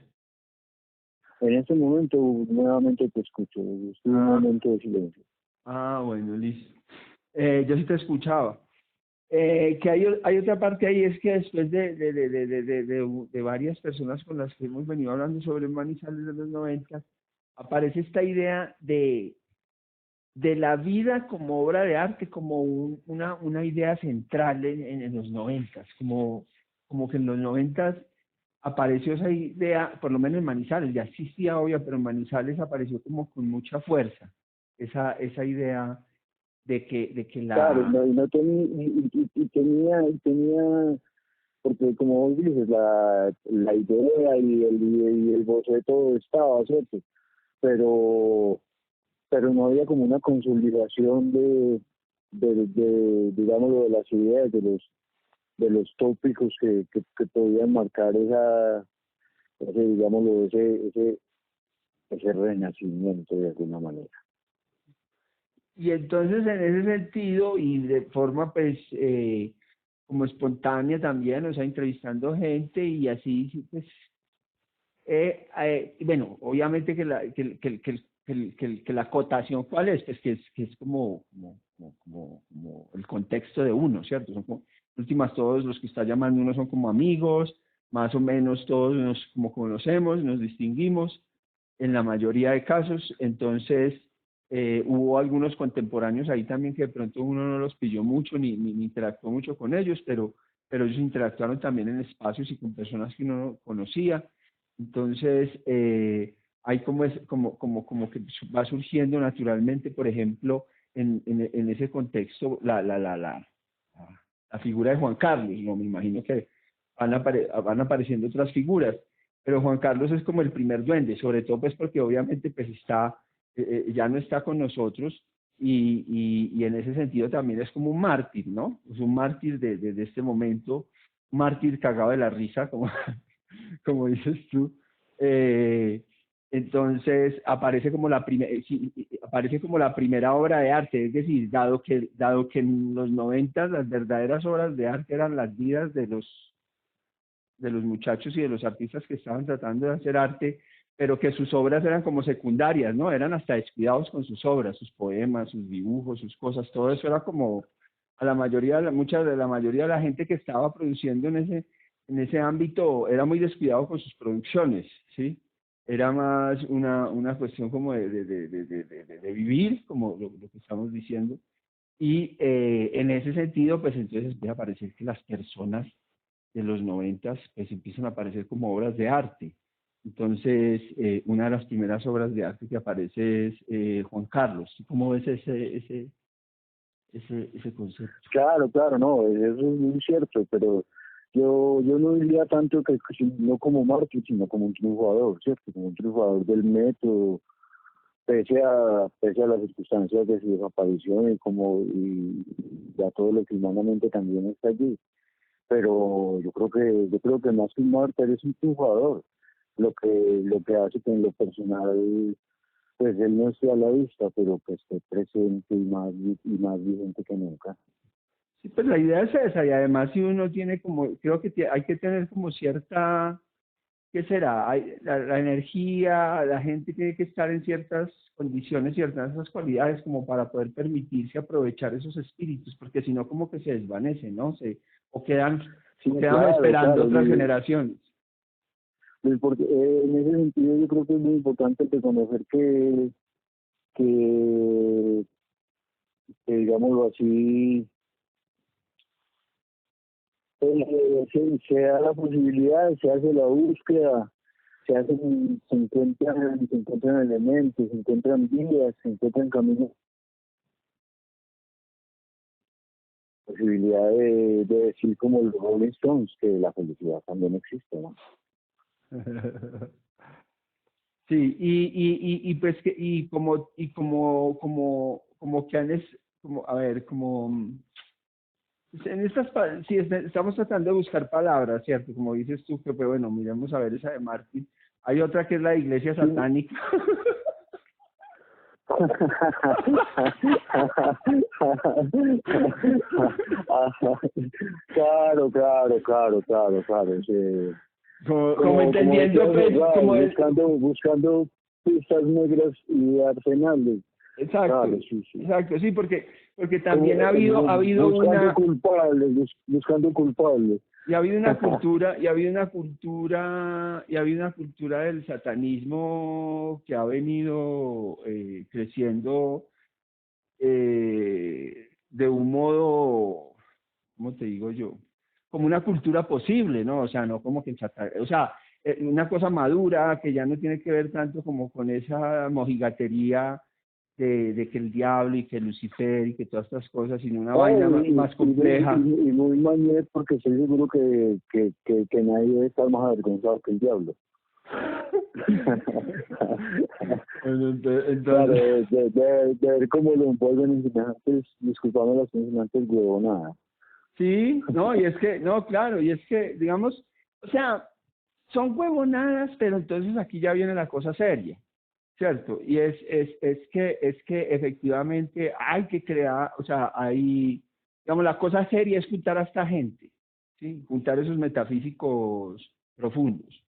Speaker 1: En este momento nuevamente te escucho, estoy en un
Speaker 2: Ah,
Speaker 1: momento de silencio.
Speaker 2: bueno, listo. Yo sí te escuchaba. Que hay otra parte ahí, es que después de varias personas con las que hemos venido hablando sobre Manizales de los 90, aparece esta idea de la vida como obra de arte, como una idea central en los 90, como que en los 90 apareció esa idea, por lo menos en Manizales, ya existía obvio, pero en Manizales apareció como con mucha fuerza, esa idea de que
Speaker 1: Claro,
Speaker 2: la...
Speaker 1: y no tenía, y tenía, porque como vos dices, la idea y el boceto estaba, ¿cierto? Pero, pero no había como una consolidación digámoslo, de las ideas, de los tópicos que podían marcar digámoslo, ese renacimiento de alguna manera.
Speaker 2: Y entonces en ese sentido y de forma pues como espontánea también, o sea, entrevistando gente y así, sí, pues, bueno, obviamente que la acotación, ¿cuál es? Pues que es como el contexto de uno, ¿cierto? Son como, últimas, todos los que está llamando uno son como amigos, más o menos todos nos como conocemos, nos distinguimos en la mayoría de casos, entonces hubo algunos contemporáneos ahí también que de pronto uno no los pilló mucho ni interactuó mucho con ellos, pero ellos interactuaron también en espacios y con personas que uno no conocía. Entonces, hay como que va surgiendo naturalmente, por ejemplo, en ese contexto, la figura de Juan Carlos, ¿no? Me imagino que van apareciendo otras figuras, pero Juan Carlos es como el primer duende, sobre todo pues porque obviamente pues ya no está con nosotros y en ese sentido también es como un mártir, ¿no? Es un mártir de este momento, un mártir cagado de la risa, como dices tú. entonces aparece como aparece como la primera obra de arte, es decir, dado que en los 90 las verdaderas obras de arte eran las vidas de los muchachos y de los artistas que estaban tratando de hacer arte, pero que sus obras eran como secundarias, ¿no? Eran hasta descuidados con sus obras, sus poemas, sus dibujos, sus cosas, todo eso era como a la mayoría, la mayoría de la gente que estaba produciendo en ese ámbito era muy descuidado con sus producciones, ¿sí? Era más una cuestión como de vivir, como lo que estamos diciendo, y en ese sentido, pues entonces empieza a parecer que las personas de los 90 pues empiezan a aparecer como obras de arte. Entonces, una de las primeras obras de arte que aparece es Juan Carlos. ¿Cómo ves ese concepto?
Speaker 1: Claro, claro, no, eso es muy cierto, pero yo no diría tanto que no como mártir, sino como un triunfador, ¿cierto? Como un triunfador del método, pese a las circunstancias de su desaparición y a todo lo que humanamente también está allí. Pero yo creo que más que un mártir es un triunfador, lo que hace que en lo personal pues él no esté a la vista, pero que esté presente y más vigente que nunca.
Speaker 2: Sí, pues la idea es esa, y además si uno tiene como, creo que hay que tener como cierta, ¿qué será? La energía, la gente tiene que estar en ciertas condiciones, ciertas esas cualidades como para poder permitirse aprovechar esos espíritus, porque si no como que se desvanecen, ¿no?
Speaker 1: Sí,
Speaker 2: o quedan
Speaker 1: claro,
Speaker 2: esperando
Speaker 1: claro.
Speaker 2: otras generaciones.
Speaker 1: En ese sentido yo creo que es muy importante reconocer que, que digámoslo así, se da la posibilidad, se hace la búsqueda, se encuentran elementos, se encuentran vías, se encuentran caminos, posibilidad de decir como los Rolling Stones, que la felicidad también existe, ¿no?
Speaker 2: Sí, y pues que, como que como, a ver, como, en sí, estamos tratando de buscar palabras, ¿cierto? Como dices tú, que pues, bueno, miremos a ver esa de Martin. Hay otra que es la iglesia
Speaker 1: Sí.
Speaker 2: satánica.
Speaker 1: Claro, claro, claro, claro, claro. Sí.
Speaker 2: Como entendiendo, pues,
Speaker 1: Buscando pistas negras y arsenales.
Speaker 2: exacto,
Speaker 1: Claro, sí, sí.
Speaker 2: exacto, sí, porque también ha habido
Speaker 1: Buscando
Speaker 2: una,
Speaker 1: culpables, buscando culpables.
Speaker 2: y ha habido una cultura, y ha habido una cultura del satanismo que ha venido creciendo de un modo, ¿cómo te digo yo? Como una cultura posible, ¿no? O sea, no como que o sea, una cosa madura que ya no tiene que ver tanto como con esa mojigatería de que el diablo y que Lucifer y que todas estas cosas, sino una vaina más compleja.
Speaker 1: Y muy mañez porque estoy seguro que nadie debe estar más avergonzado que el diablo.
Speaker 2: Bueno,
Speaker 1: Claro,
Speaker 2: entonces,
Speaker 1: de ver cómo lo envuelven en semejantes, disculpame las semejantes huevonadas.
Speaker 2: sí, no, y es que, no, claro, y es que, digamos, o sea, son huevonadas, pero entonces aquí ya viene la cosa seria, ¿cierto? Y es que efectivamente hay que crear, o sea, hay, digamos, la cosa seria es juntar a esta gente, ¿sí? Juntar esos metafísicos profundos,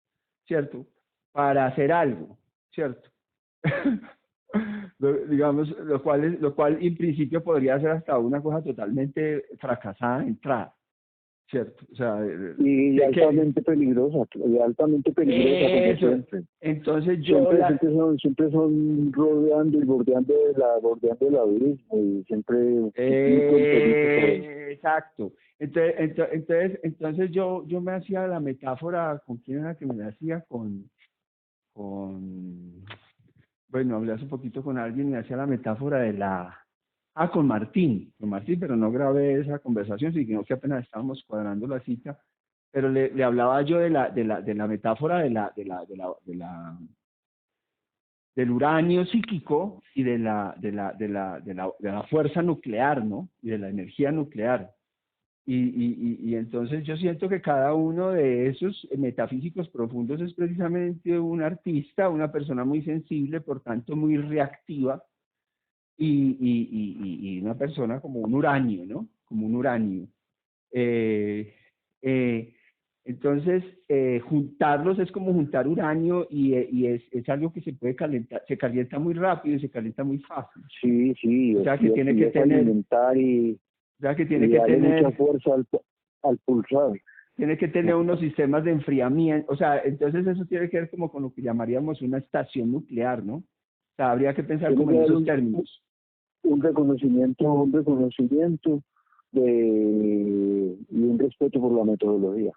Speaker 2: ¿cierto? Para hacer algo, ¿cierto? Digamos, lo cual en principio podría ser hasta una cosa totalmente fracasada de entrada, ¿cierto? O sea,
Speaker 1: Y altamente peligrosa como
Speaker 2: eso,
Speaker 1: siempre.
Speaker 2: entonces yo la,
Speaker 1: Siempre son rodeando y bordeando el abismo y siempre un pelito por ahí.
Speaker 2: exacto. Entonces yo me hacía la metáfora, ¿con quién era que me la hacía? Con, bueno, hablé hace un poquito con alguien y me hacía la metáfora de con Martín, pero no grabé esa conversación, sino que apenas estábamos cuadrando la cita, pero le hablaba yo de la metáfora del uranio psíquico y de la fuerza nuclear, ¿no? Y de la energía nuclear. y entonces yo siento que cada uno de esos metafísicos profundos es precisamente un artista, una persona muy sensible, por tanto muy reactiva, y una persona como un uranio, ¿no? Como un uranio. Eh, eh, entonces, juntarlos es como juntar uranio y es algo que se puede calentar, se calienta muy rápido y se calienta muy fácil.
Speaker 1: Sí, sí,
Speaker 2: O sea que tiene que
Speaker 1: es
Speaker 2: tener,
Speaker 1: alimentar
Speaker 2: o sea que
Speaker 1: y
Speaker 2: tiene que
Speaker 1: darle mucha
Speaker 2: tener,
Speaker 1: fuerza al pulsar.
Speaker 2: tiene que tener unos sistemas de enfriamiento. O sea, entonces eso tiene que ver como con lo que llamaríamos una estación nuclear, ¿no? O sea, habría que pensar
Speaker 1: Tiene
Speaker 2: como
Speaker 1: que
Speaker 2: en
Speaker 1: haber
Speaker 2: esos términos.
Speaker 1: un reconocimiento y un respeto por la metodología.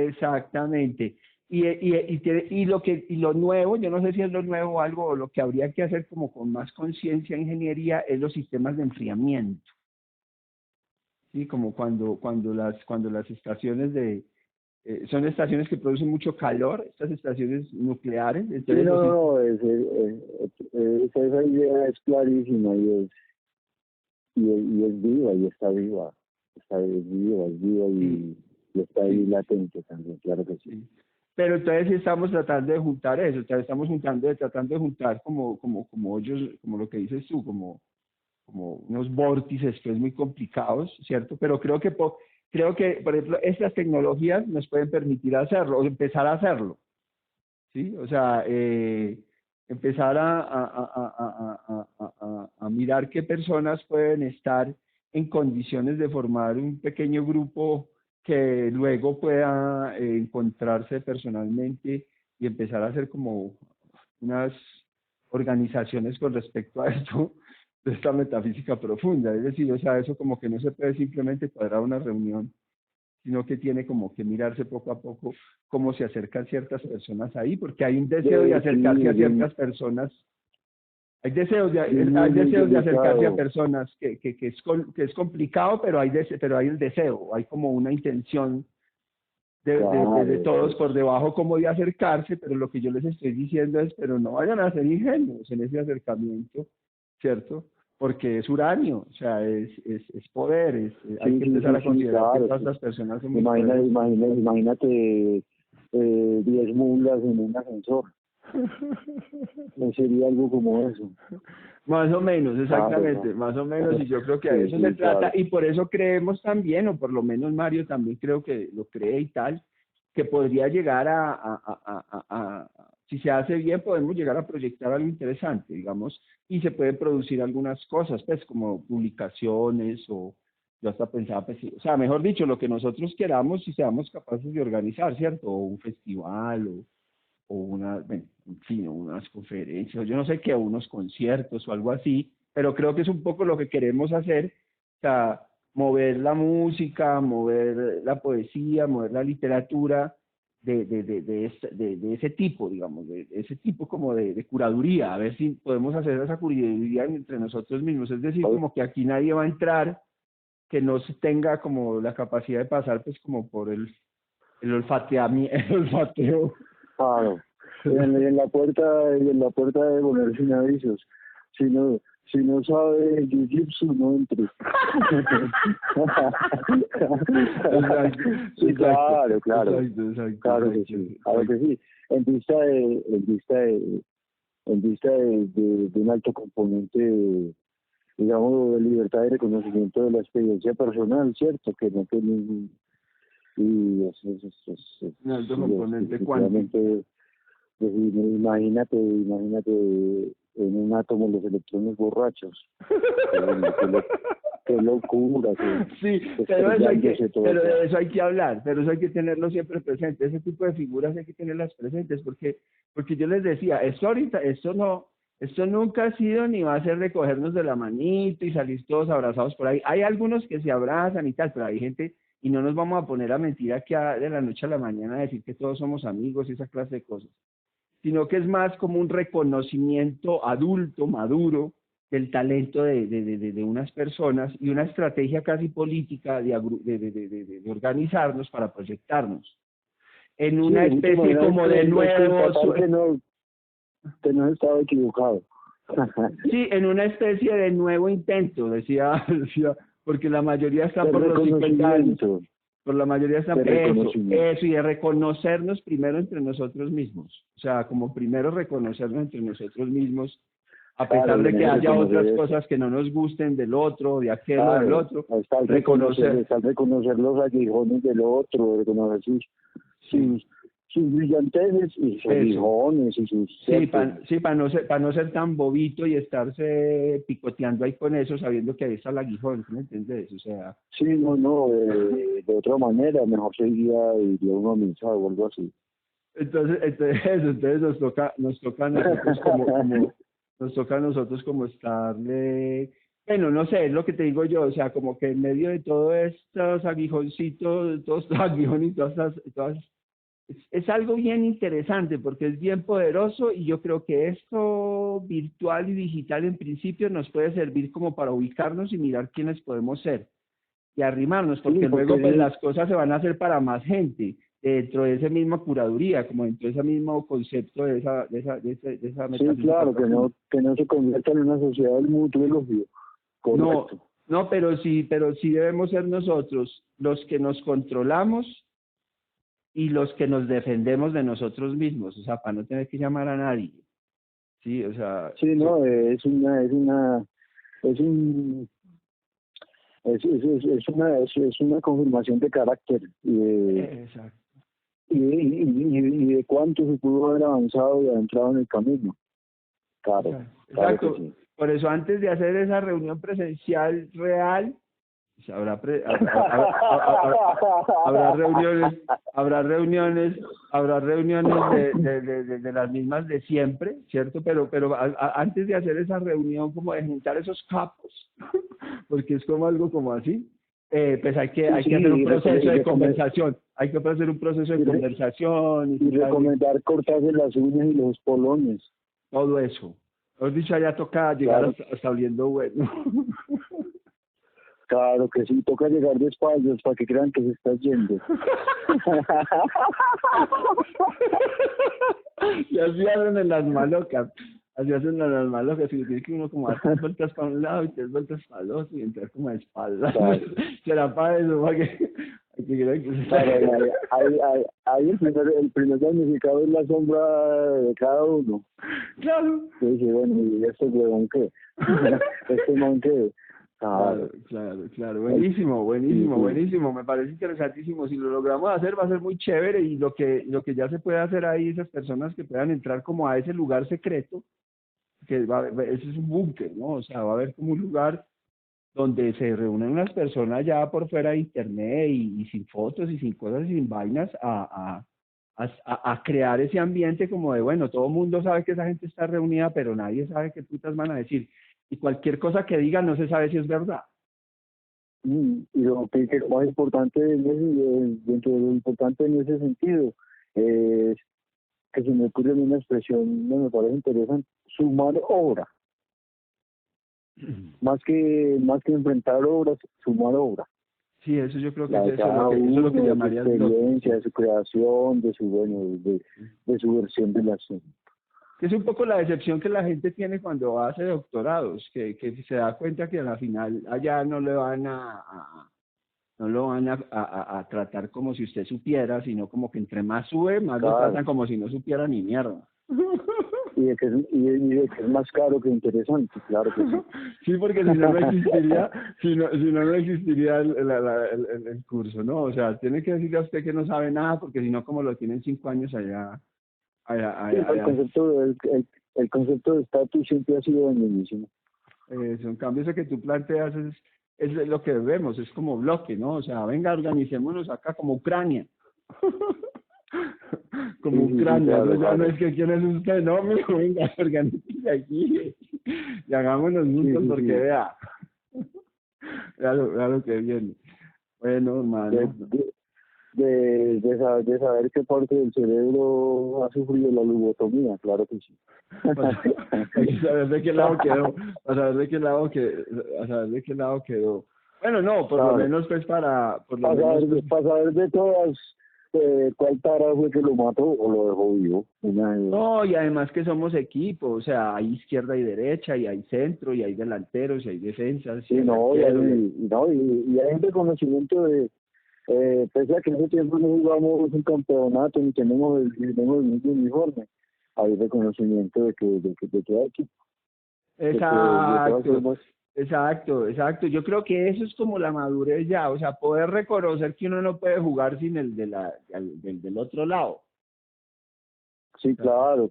Speaker 2: Exactamente. Y lo nuevo, yo no sé si es lo nuevo o algo, o lo que habría que hacer como con más conciencia en ingeniería es los sistemas de enfriamiento, ¿sí? Como cuando las estaciones son estaciones que producen mucho calor, estas estaciones nucleares,
Speaker 1: Sí,
Speaker 2: entonces
Speaker 1: no, no, esa idea es clarísima y es viva y está viva. Es viva
Speaker 2: sí,
Speaker 1: y está ahí
Speaker 2: sí,
Speaker 1: latente también, claro que sí.
Speaker 2: sí. Pero entonces sí estamos tratando de juntar eso, entonces estamos tratando de juntar como ellos, como lo que dices tú, como unos vórtices pues muy complicados, ¿cierto? Pero creo que, por ejemplo, estas tecnologías nos pueden permitir hacerlo, o empezar a hacerlo, ¿sí? O sea, empezar a mirar qué personas pueden estar en condiciones de formar un pequeño grupo que luego pueda encontrarse personalmente y empezar a hacer como unas organizaciones con respecto a esto, de esta metafísica profunda. Es decir, o sea, eso como que no se puede simplemente cuadrar una reunión, sino que tiene como que mirarse poco a poco cómo se acercan ciertas personas ahí, porque hay un deseo de
Speaker 1: Sí,
Speaker 2: acercarse a ciertas personas,
Speaker 1: es
Speaker 2: hay
Speaker 1: muy
Speaker 2: deseos de acercarse a
Speaker 1: identificado.
Speaker 2: personas que es complicado, pero pero hay el deseo, hay como una intención de
Speaker 1: Claro,
Speaker 2: todos por debajo como de acercarse, pero lo que yo les estoy diciendo es, pero no vayan a ser ingenuos en ese acercamiento, ¿cierto? Porque es uranio, o sea, es poder, hay
Speaker 1: sí,
Speaker 2: que
Speaker 1: sí,
Speaker 2: empezar
Speaker 1: sí,
Speaker 2: a
Speaker 1: sí,
Speaker 2: considerar que
Speaker 1: claro.
Speaker 2: todas
Speaker 1: Sí.
Speaker 2: las personas son muy poderosas.
Speaker 1: Imagínate 10 mulas en un ascensor. No sería algo como eso.
Speaker 2: Más o menos,
Speaker 1: Claro,
Speaker 2: exactamente,
Speaker 1: no.
Speaker 2: más o menos, y yo creo que a
Speaker 1: Sí,
Speaker 2: eso se
Speaker 1: sí,
Speaker 2: trata,
Speaker 1: claro.
Speaker 2: y por eso creemos también, o por lo menos Mario también creo que lo cree y tal, que podría llegar si se hace bien, podemos llegar a proyectar algo interesante, digamos, y se pueden producir algunas cosas, pues, como publicaciones, o yo hasta pensaba, pues, sí, o sea, mejor dicho, lo que nosotros queramos y seamos capaces de organizar, ¿cierto? O un festival, o bueno, en fin, unas conferencias, yo no sé qué, unos conciertos o algo así, pero creo que es un poco lo que queremos hacer, o sea, mover la música, mover la poesía, mover la literatura de ese tipo, digamos, de ese tipo como de curaduría, a ver si podemos hacer esa curaduría entre nosotros mismos, es decir,
Speaker 1: Oye,
Speaker 2: como que aquí nadie va a entrar que no se tenga como la capacidad de pasar pues como por el olfateamiento, el olfateo.
Speaker 1: claro. Y en la puerta de poner sin avisos. Si no, si no sabe jiu-jitsu, no entre.
Speaker 2: Exacto,
Speaker 1: Sí,
Speaker 2: exacto,
Speaker 1: claro, claro. Claro que sí, claro que
Speaker 2: exacto.
Speaker 1: sí. En vista de, en vista de, en vista de un alto componente, digamos, de libertad y reconocimiento de la experiencia personal, ¿cierto? Que no tiene, y
Speaker 2: Un alto
Speaker 1: sí,
Speaker 2: componente cuántico.
Speaker 1: definitivamente, imagínate en un átomo los electrones borrachos. Hombre, qué locura,
Speaker 2: Sí,
Speaker 1: que estrellándose todo
Speaker 2: pero
Speaker 1: eso.
Speaker 2: de eso hay que hablar, pero eso hay que tenerlo siempre presente, ese tipo de figuras hay que tenerlas presentes, porque yo les decía, esto nunca ha sido ni va a ser recogernos de la manito y salir todos abrazados por ahí. Hay algunos que se abrazan y tal, pero hay gente, y no nos vamos a poner a mentir aquí de la noche a la mañana a decir que todos somos amigos y esa clase de cosas, sino que es más como un reconocimiento adulto, maduro, del talento de unas personas y una estrategia casi política de organizarnos para proyectarnos en
Speaker 1: Sí,
Speaker 2: una
Speaker 1: de muchas
Speaker 2: especie
Speaker 1: maneras
Speaker 2: como de
Speaker 1: es
Speaker 2: nuevos,
Speaker 1: constatar que no estaba equivocado.
Speaker 2: sí, en una especie de nuevo intento, decía, porque la mayoría están
Speaker 1: de
Speaker 2: por los 50 años,
Speaker 1: reconocimiento,
Speaker 2: por la mayoría están
Speaker 1: de reconocimiento.
Speaker 2: eso, y de reconocernos primero entre nosotros mismos, o sea, como primero reconocernos entre nosotros mismos, a pesar
Speaker 1: Claro,
Speaker 2: de que haya
Speaker 1: reconocer
Speaker 2: otras
Speaker 1: eso.
Speaker 2: cosas que no nos gusten del otro, de aquel o del
Speaker 1: Claro,
Speaker 2: otro,
Speaker 1: está el reconocer los aguijones del otro, reconocer sus brillanteces y sus aguijones y sus...
Speaker 2: Sí, para no ser tan bobito y estarse picoteando ahí con eso, sabiendo que ahí está el aguijón, ¿sí me entiendes? O sea...
Speaker 1: Sí, no, de otra manera, mejor seguiría, iría uno a misa o algo así.
Speaker 2: Entonces nos toca a nosotros nos toca a nosotros como estarle, bueno, no sé, es lo que te digo yo, o sea, como que en medio de todos estos aguijoncitos, todos estos aguijones y todas es algo bien interesante porque es bien poderoso y yo creo que esto virtual y digital en principio nos puede servir como para ubicarnos y mirar quiénes podemos ser y arrimarnos, porque
Speaker 1: Sí,
Speaker 2: luego pues las cosas se van a hacer para más gente dentro de esa misma curaduría, como dentro de ese mismo concepto de esa
Speaker 1: sí,
Speaker 2: metafísica
Speaker 1: claro,
Speaker 2: profunda.
Speaker 1: que no se convierta en una sociedad del mutuo elogio.
Speaker 2: No,
Speaker 1: Correcto.
Speaker 2: no, pero sí debemos ser nosotros los que nos controlamos y los que nos defendemos de nosotros mismos, o sea, para no tener que llamar a nadie, sí, o sea,
Speaker 1: Sí, no, es un, es una confirmación de carácter
Speaker 2: exacto.
Speaker 1: y de cuánto se pudo haber avanzado y adentrado en el camino. Claro, claro que
Speaker 2: Exacto.
Speaker 1: sí.
Speaker 2: Por eso antes de hacer esa reunión presencial real, pues, habrá reuniones de las mismas de siempre, ¿cierto? Pero antes de hacer esa reunión, como de juntar esos capos, porque es como algo como así, pues hay que hacer un proceso de conversación, hay que hacer un proceso de conversación
Speaker 1: y recomendar cortarse las uñas y los polones.
Speaker 2: todo eso. Os dicho, allá toca llegar hasta oliendo bueno.
Speaker 1: Claro que sí, toca llegar de espaldas para que crean que se está yendo.
Speaker 2: Y así hacen en las malocas. Así hacen en las malocas. Y tiene que uno como dar 3 vueltas para un lado y 3 vueltas para el otro y entrar como de espaldas.
Speaker 1: Claro.
Speaker 2: Será para eso, para que crean que se está...
Speaker 1: Claro, ahí el primer damnificado es la sombra de cada uno.
Speaker 2: Claro.
Speaker 1: Dice, bueno, ¿y este huevón qué? ¿Este man qué?
Speaker 2: Claro. Buenísimo. Me parece interesantísimo. Si lo logramos hacer, va a ser muy chévere. Y lo que ya se puede hacer ahí, esas personas que puedan entrar como a ese lugar secreto, que ese es un búnker, ¿no? O sea, va a haber como un lugar donde se reúnen unas personas ya por fuera de internet y sin fotos y sin cosas y sin vainas a crear ese ambiente como de, bueno, todo el mundo sabe que esa gente está reunida, pero nadie sabe qué putas van a decir. Y cualquier cosa que digan no se sabe si es verdad.
Speaker 1: Y lo que es más importante dentro de lo importante en ese sentido es que se me ocurre una expresión, me parece interesante, sumar obra. Más que enfrentar obras, sumar obra.
Speaker 2: Sí, eso yo creo que
Speaker 1: La
Speaker 2: es eso es lo que llamaría
Speaker 1: de su experiencia, de su creación, de su versión de la acción.
Speaker 2: Es un poco la decepción que la gente tiene cuando hace doctorados, que se da cuenta que al final allá no le van no lo van a tratar como si usted supiera, sino como que entre más sube, más lo tratan como si no supiera ni mierda.
Speaker 1: Y de que es más caro que interesante, claro que sí.
Speaker 2: Sí, porque si no existiría, si no existiría el curso, ¿no? O sea, tiene que decirle a usted que no sabe nada, porque si no, como lo tienen 5 años allá.
Speaker 1: El concepto de estatus siempre ha sido buenísimo.
Speaker 2: En cambio, eso que tú planteas es lo que vemos, es como bloque, ¿no? O sea, venga, organicémonos acá como Ucrania. Como Ucrania, claro. No es que quién es usted, no, venga, organícese aquí y hagámonos juntos porque vea lo que viene. Bueno, hermano.
Speaker 1: De saber qué parte del cerebro ha sufrido la lobotomía, claro que sí.
Speaker 2: Para saber de qué lado quedó, para saber de qué lado quedó. Bueno, no, por lo menos pues para saber
Speaker 1: de todas cuál tara fue que lo mató o lo dejó vivo. Una de dos.
Speaker 2: No, y además que somos equipo, o sea, hay izquierda y derecha, y hay centro, y hay delanteros, y hay defensas,
Speaker 1: Sí,
Speaker 2: y hay
Speaker 1: no,
Speaker 2: arqueros.
Speaker 1: y hay un reconocimiento de, pese a que en ese tiempo no jugamos un campeonato ni tenemos el mismo uniforme, hay reconocimiento de que hay equipo, de todas
Speaker 2: Exacto,
Speaker 1: formas.
Speaker 2: exacto. Yo creo que eso es como la madurez ya, o sea, poder reconocer que uno no puede jugar sin el del otro lado.
Speaker 1: Sí, claro.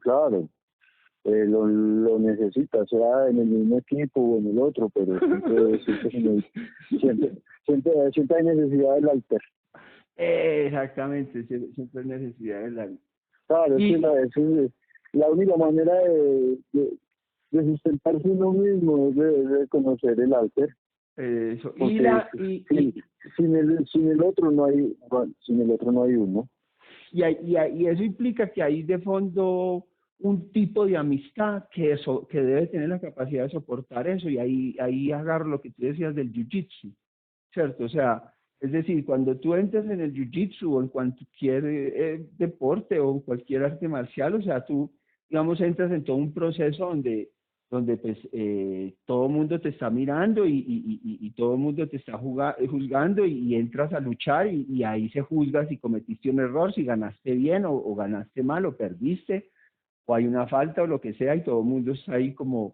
Speaker 1: Lo necesita, sea en el mismo equipo o en el otro, pero siempre hay necesidad del alter.
Speaker 2: Exactamente, siempre hay necesidad de la...
Speaker 1: Claro,
Speaker 2: Y
Speaker 1: es la única manera de sustentarse uno mismo, es de conocer el alter,
Speaker 2: eso,
Speaker 1: porque sin, sin el otro no hay, bueno, sin el otro no hay uno.
Speaker 2: y eso implica que hay de fondo un tipo de amistad que debe tener la capacidad de soportar eso, y ahí agarro lo que tú decías del jiu-jitsu, ¿cierto? O sea, es decir, cuando tú entras en el jiu-jitsu o en cualquier deporte o en cualquier arte marcial, o sea, tú, digamos, entras en todo un proceso donde pues todo el mundo te está mirando y todo el mundo te está juzgando y entras a luchar y ahí se juzga si cometiste un error, si ganaste bien o ganaste mal o perdiste o hay una falta o lo que sea y todo el mundo está ahí como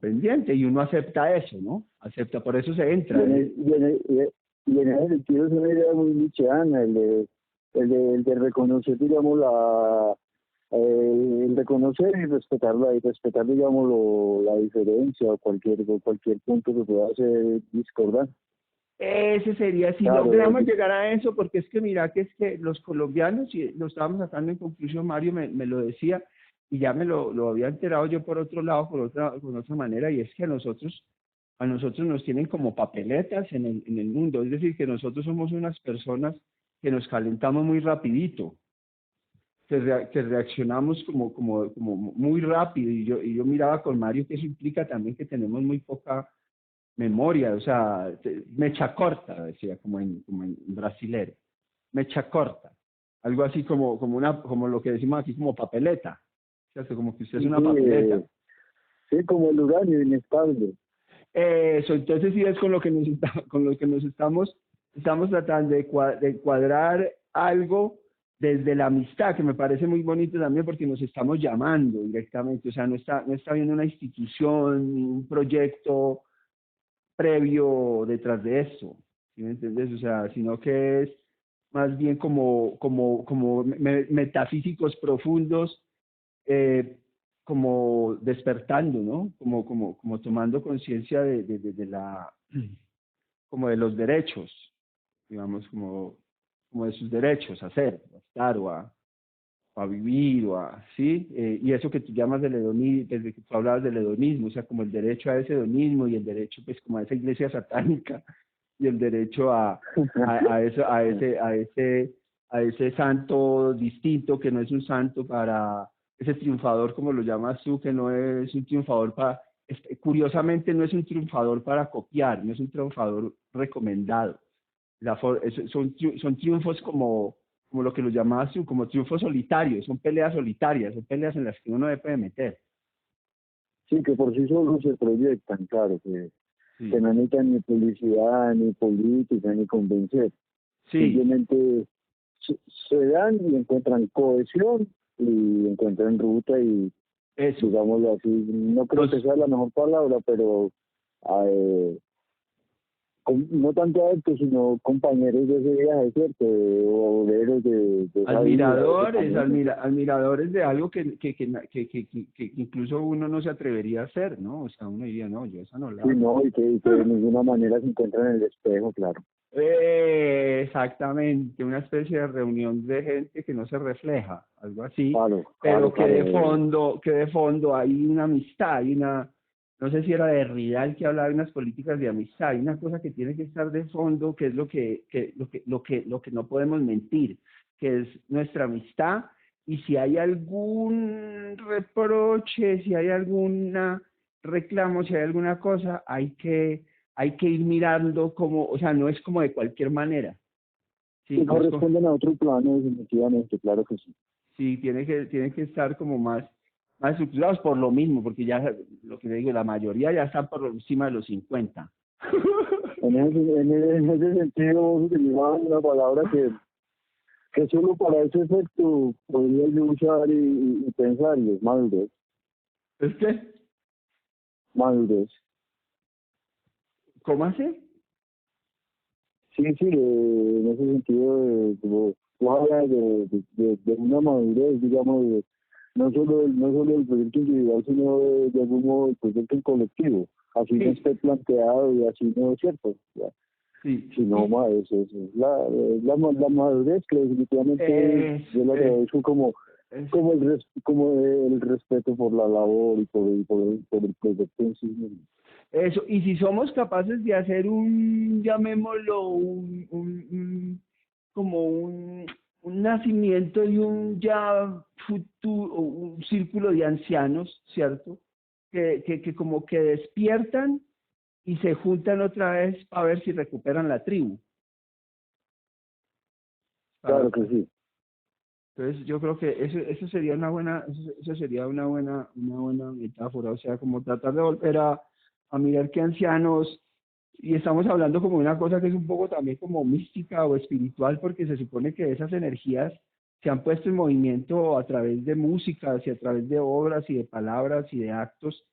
Speaker 2: pendiente y uno acepta eso, ¿no? Acepta, por eso se
Speaker 1: Y
Speaker 2: entra.
Speaker 1: en, el- y en, el- y en ese sentido es una idea muy nietzscheana, el de reconocer, digamos, el reconocer y respetar, digamos, la diferencia o cualquier punto que pueda ser discordante.
Speaker 2: Ese sería, si
Speaker 1: Claro,
Speaker 2: logramos llegar a eso, porque es que mira que es que los colombianos, y lo estábamos sacando en conclusión, Mario me lo decía, y ya lo había enterado yo por otro lado, con otra manera, y es que a nosotros nos tienen como papeletas en el mundo, es decir, que nosotros somos unas personas que nos calentamos muy rapidito, que reaccionamos como muy rápido, y yo miraba con Mario que eso implica también que tenemos muy poca memoria, o sea, mecha corta, decía, como en brasilero, mecha corta, algo así como lo que decimos aquí como papeleta, ¿cierto? Como que usted es
Speaker 1: sí,
Speaker 2: una papeleta.
Speaker 1: sí, como el uranio inestable.
Speaker 2: Eso, entonces sí es con lo que con lo que nos estamos tratando de cuadrar algo desde la amistad, que me parece muy bonito también porque nos estamos llamando directamente, o sea, no está viendo una institución, un proyecto previo detrás de esto, ¿sí me entiendes? O sea, sino que es más bien como metafísicos profundos, eh, como despertando, ¿no? Como tomando conciencia como de los derechos, digamos, como de sus derechos a ser, a estar o a vivir ¿sí? Y eso que tú llamas del hedonismo, desde que tú hablabas del hedonismo, o sea, como el derecho a ese hedonismo y el derecho, pues, como a esa iglesia satánica y el derecho a ese santo distinto que no es un santo para ese triunfador, como lo llamas tú, que no es un triunfador curiosamente no es un triunfador para copiar, no es un triunfador recomendado. Son triunfos como lo que lo llamabas tú, como triunfos solitarios, son peleas solitarias, son peleas en las que uno no puede meter.
Speaker 1: Sí, que por sí solos se proyectan, claro, que
Speaker 2: Sí,
Speaker 1: no necesitan ni publicidad, ni política, ni convencer.
Speaker 2: sí,
Speaker 1: Simplemente se, se dan y encuentran cohesión y encuentran ruta y,
Speaker 2: eso.
Speaker 1: digámoslo así, no creo que
Speaker 2: Los,
Speaker 1: sea la mejor palabra, pero eh, no tanto adeptos, sino compañeros de ese viaje, ¿cierto? O obreros de esa vida, de ese
Speaker 2: admiradores,
Speaker 1: camino.
Speaker 2: admiradores de algo que incluso uno no se atrevería a hacer, ¿no? O sea, uno diría, no, yo esa no la
Speaker 1: Sí,
Speaker 2: hago.
Speaker 1: no, y que de ninguna manera se encuentran en el espejo, claro.
Speaker 2: Exactamente, una especie de reunión de gente que no se refleja, algo así, pero
Speaker 1: Claro.
Speaker 2: que de fondo hay una amistad, no sé si era Derrida el que hablaba de unas políticas de amistad, hay una cosa que tiene que estar de fondo, que es lo que no podemos mentir, que es nuestra amistad, y si hay algún reproche, si hay alguna reclamo, si hay alguna cosa, hay que ir mirando como, o sea, no es como de cualquier manera, Sí,
Speaker 1: que corresponden a otro plano, definitivamente, claro que sí.
Speaker 2: sí, tiene que estar como más estructurados por lo mismo, porque ya, lo que le digo, la mayoría ya están por encima de los 50.
Speaker 1: En ese sentido, vos utilizabas una palabra que solo para ese efecto podría yo usar y pensar, y es madurez.
Speaker 2: ¿Es que?
Speaker 1: Madurez.
Speaker 2: ¿Cómo hace?
Speaker 1: Sí, sí, en ese sentido, como tú hablas de una madurez, digamos, no solo del proyecto individual, sino de algún modo del proyecto en colectivo. Así no
Speaker 2: Sí,
Speaker 1: esté planteado y así no es cierto. Ya.
Speaker 2: sí.
Speaker 1: Sino más, es la madurez que definitivamente
Speaker 2: Es,
Speaker 1: yo la
Speaker 2: es,
Speaker 1: agradezco
Speaker 2: es,
Speaker 1: como el respeto por la labor y por el proyecto en sí mismo.
Speaker 2: Eso, y si somos capaces de hacer llamémoslo, como un nacimiento y un ya futuro, un círculo de ancianos, ¿cierto? Que como que despiertan y se juntan otra vez para ver si recuperan la tribu.
Speaker 1: Claro que sí.
Speaker 2: Entonces yo creo que eso sería eso sería una buena metáfora, o sea, como tratar de volver a mirar qué ancianos, y estamos hablando como de una cosa que es un poco también como mística o espiritual, porque se supone que esas energías se han puesto en movimiento a través de músicas y a través de obras y de palabras y de actos,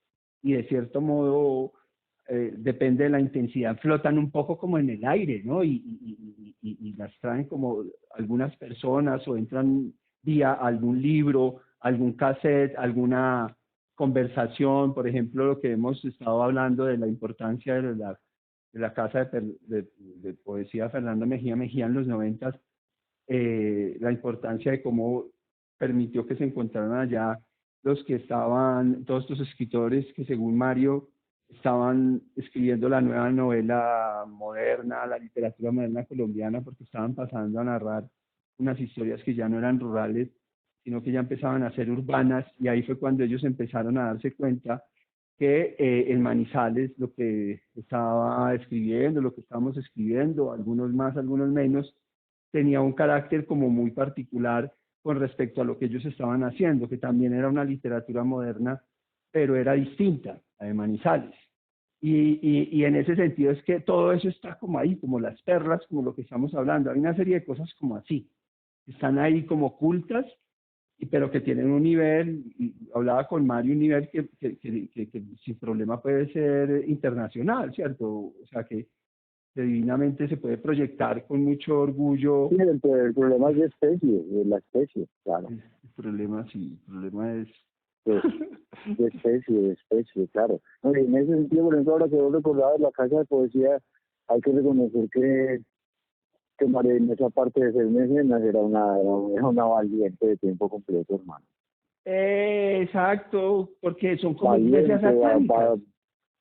Speaker 2: y de cierto modo depende de la intensidad, flotan un poco como en el aire, ¿no? Y las traen como algunas personas o entran vía algún libro, algún cassette, alguna conversación, por ejemplo, lo que hemos estado hablando de la importancia de la casa de poesía Fernando Mejía Mejía en los 90, la importancia de cómo permitió que se encontraran allá los que estaban, todos estos escritores que según Mario estaban escribiendo la nueva novela moderna, la literatura moderna colombiana, porque estaban pasando a narrar unas historias que ya no eran rurales, sino que ya empezaban a ser urbanas, y ahí fue cuando ellos empezaron a darse cuenta que en Manizales lo que estaba escribiendo, lo que estábamos escribiendo, algunos más, algunos menos, tenía un carácter como muy particular con respecto a lo que ellos estaban haciendo, que también era una literatura moderna, pero era distinta a de Manizales. Y en ese sentido es que todo eso está como ahí, como las perlas, como lo que estamos hablando. Hay una serie de cosas como así, están ahí como ocultas, pero que tienen un nivel, y hablaba con Mario, un nivel que sin problema puede ser internacional, ¿cierto? O sea, que divinamente se puede proyectar con mucho orgullo.
Speaker 1: Sí, el problema es de la especie, claro.
Speaker 2: El problema, sí, el problema es...
Speaker 1: De, de especie, claro. No, y en ese sentido, por ejemplo, ahora que vos recordabas la casa de poesía, hay que reconocer que María en esa parte de ser mecenas era una valiente de tiempo completo, hermano.
Speaker 2: Exacto, porque son como iglesias
Speaker 1: Valiente,
Speaker 2: satánicas,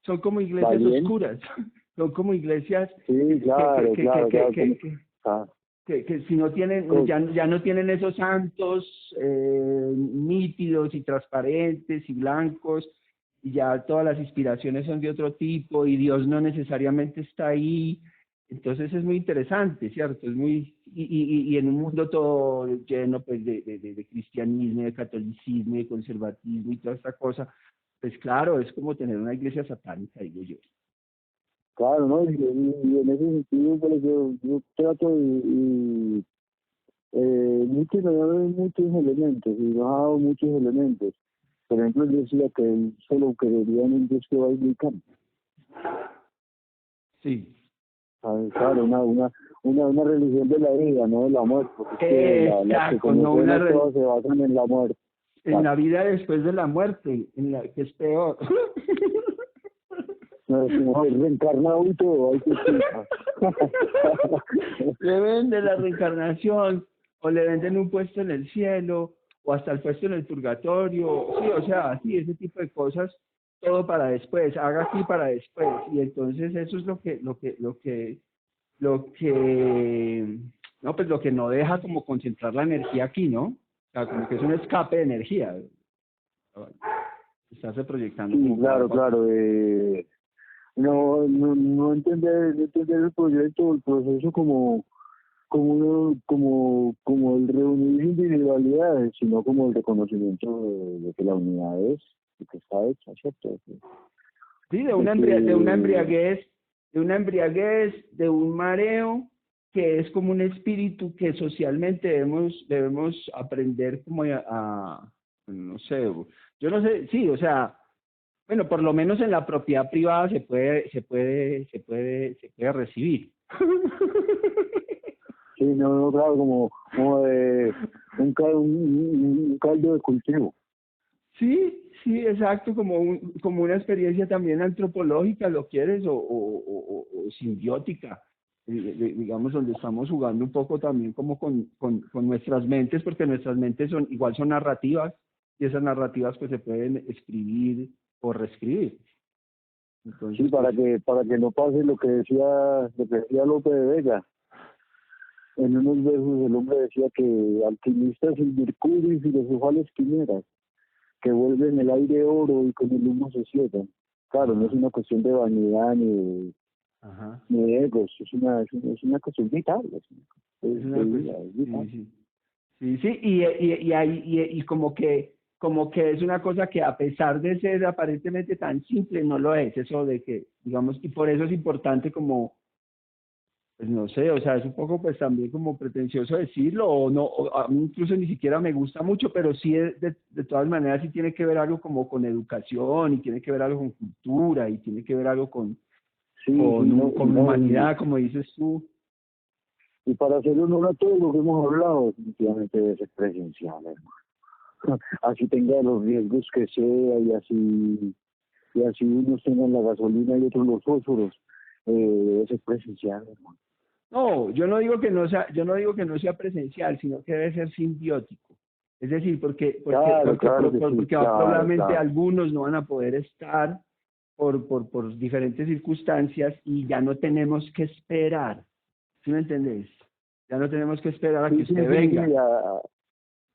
Speaker 2: son como iglesias
Speaker 1: valiente.
Speaker 2: oscuras, son como iglesias
Speaker 1: Sí, claro, claro, claro. Ah,
Speaker 2: que si no tienen, ya no tienen esos santos nítidos y transparentes y blancos, y ya todas las inspiraciones son de otro tipo, y Dios no necesariamente está ahí. Entonces es muy interesante, ¿cierto? Es muy, y en un mundo todo lleno pues de cristianismo, de catolicismo, de conservatismo y toda esta cosa, pues claro, es como tener una iglesia satánica, digo yo.
Speaker 1: claro, ¿no? Y en ese sentido, pues yo trato Nietzsche me ha dado muchos elementos y me ha dado muchos elementos. Por ejemplo, él decía que él solo creería en un Dios que baila y canta.
Speaker 2: Sí.
Speaker 1: Claro, una religión de la vida, no de la muerte, porque es que las que
Speaker 2: Exacto, no
Speaker 1: conocemos todas se basan en la muerte.
Speaker 2: en la vida después de la muerte, en la que es peor.
Speaker 1: No, es como reencarnado y todo, hay que explicar.
Speaker 2: Le venden la reencarnación, o le venden un puesto en el cielo, o hasta el puesto en el purgatorio, sí, o sea, sí, ese tipo de cosas, todo para después, haga aquí para después, y entonces eso es no, pues lo que no deja como concentrar la energía aquí, ¿no? O sea, como que es un escape de energía, estarse proyectando
Speaker 1: Sí,
Speaker 2: como para
Speaker 1: claro, claro. No entender el proyecto, el proceso como el reunir individualidades, sino como el reconocimiento de que la unidad es, de que está hecha, ¿cierto?
Speaker 2: Sí,
Speaker 1: De
Speaker 2: de una
Speaker 1: que,
Speaker 2: embriaguez, de un mareo, que es como un espíritu que socialmente debemos aprender como no sé, yo no sé, sí, o sea, bueno, por lo menos en la propiedad privada se puede recibir.
Speaker 1: sí, no, claro, como de un caldo de cultivo.
Speaker 2: Sí, sí, exacto, como una experiencia también antropológica, lo quieres, o simbiótica, digamos, donde estamos jugando un poco también como con nuestras mentes, porque nuestras mentes son narrativas, y esas narrativas pues se pueden escribir o reescribir.
Speaker 1: Sí,
Speaker 2: Entonces, pues,
Speaker 1: para que no pase lo que decía Lope de Vega. En unos versos el hombre decía que alquimistas sin mercurio y filosofales quimeras, que vuelven el aire oro y con el humo se ciegan. Claro, no es
Speaker 2: ajá,
Speaker 1: una cuestión de vanidad
Speaker 2: ajá,
Speaker 1: ni de egos, es una cuestión vital,
Speaker 2: es
Speaker 1: de
Speaker 2: una
Speaker 1: vida,
Speaker 2: cuestión,
Speaker 1: es vital.
Speaker 2: sí, sí. Sí, sí, y como que es una cosa que a pesar de ser aparentemente tan simple, no lo es, eso de que, digamos, y por eso es importante como, pues no sé, o sea, es un poco pues también como pretencioso decirlo, o no, a mí incluso ni siquiera me gusta mucho, pero sí de todas maneras sí tiene que ver algo como con educación, y tiene que ver algo con cultura, y tiene que ver algo
Speaker 1: Sí, sí, no,
Speaker 2: con
Speaker 1: no,
Speaker 2: humanidad, como dices tú.
Speaker 1: y para hacer honor a todo lo que hemos hablado, definitivamente debe ser presencial, hermano. Así tenga los riesgos que sea y así unos tengan la gasolina y otros los fósforos, debe ser presencial, hermano.
Speaker 2: No, yo no digo que no sea presencial, sino que debe ser simbiótico. Es decir,
Speaker 1: Claro, claro que sí,
Speaker 2: porque
Speaker 1: claro,
Speaker 2: probablemente
Speaker 1: claro.
Speaker 2: algunos no van a poder estar por diferentes circunstancias, y ya no tenemos que esperar. ¿Sí me entendés? Ya no tenemos que esperar a que
Speaker 1: Sí, sí,
Speaker 2: usted
Speaker 1: sí, sí,
Speaker 2: venga.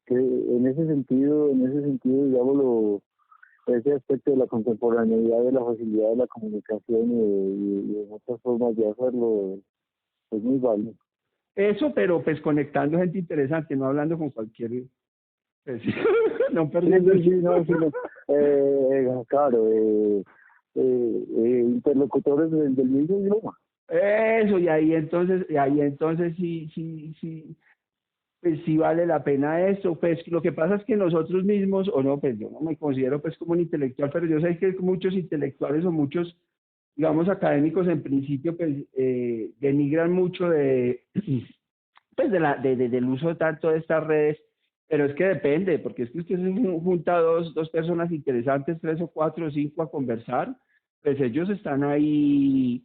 Speaker 1: que en ese sentido, digámoslo, ese aspecto de la contemporaneidad, de la facilidad de la comunicación y de muchas formas de hacerlo, es muy válido.
Speaker 2: Eso, pero pues conectando gente interesante, no hablando con cualquier, pues, no
Speaker 1: Sí,
Speaker 2: perdiendo
Speaker 1: sí,
Speaker 2: el
Speaker 1: sí,
Speaker 2: tiempo.
Speaker 1: no, sí, no. Claro, interlocutores del mismo idioma.
Speaker 2: Eso, y ahí entonces sí, sí, sí, pues sí vale la pena eso. Pues lo que pasa es que nosotros mismos, o no, pues yo no me considero pues como un intelectual, pero yo sé que muchos intelectuales o muchos, digamos, académicos en principio, pues denigran mucho pues del uso tanto de estas redes, pero es que depende, porque es que usted se junta dos personas interesantes, tres o cuatro o cinco a conversar, pues ellos están ahí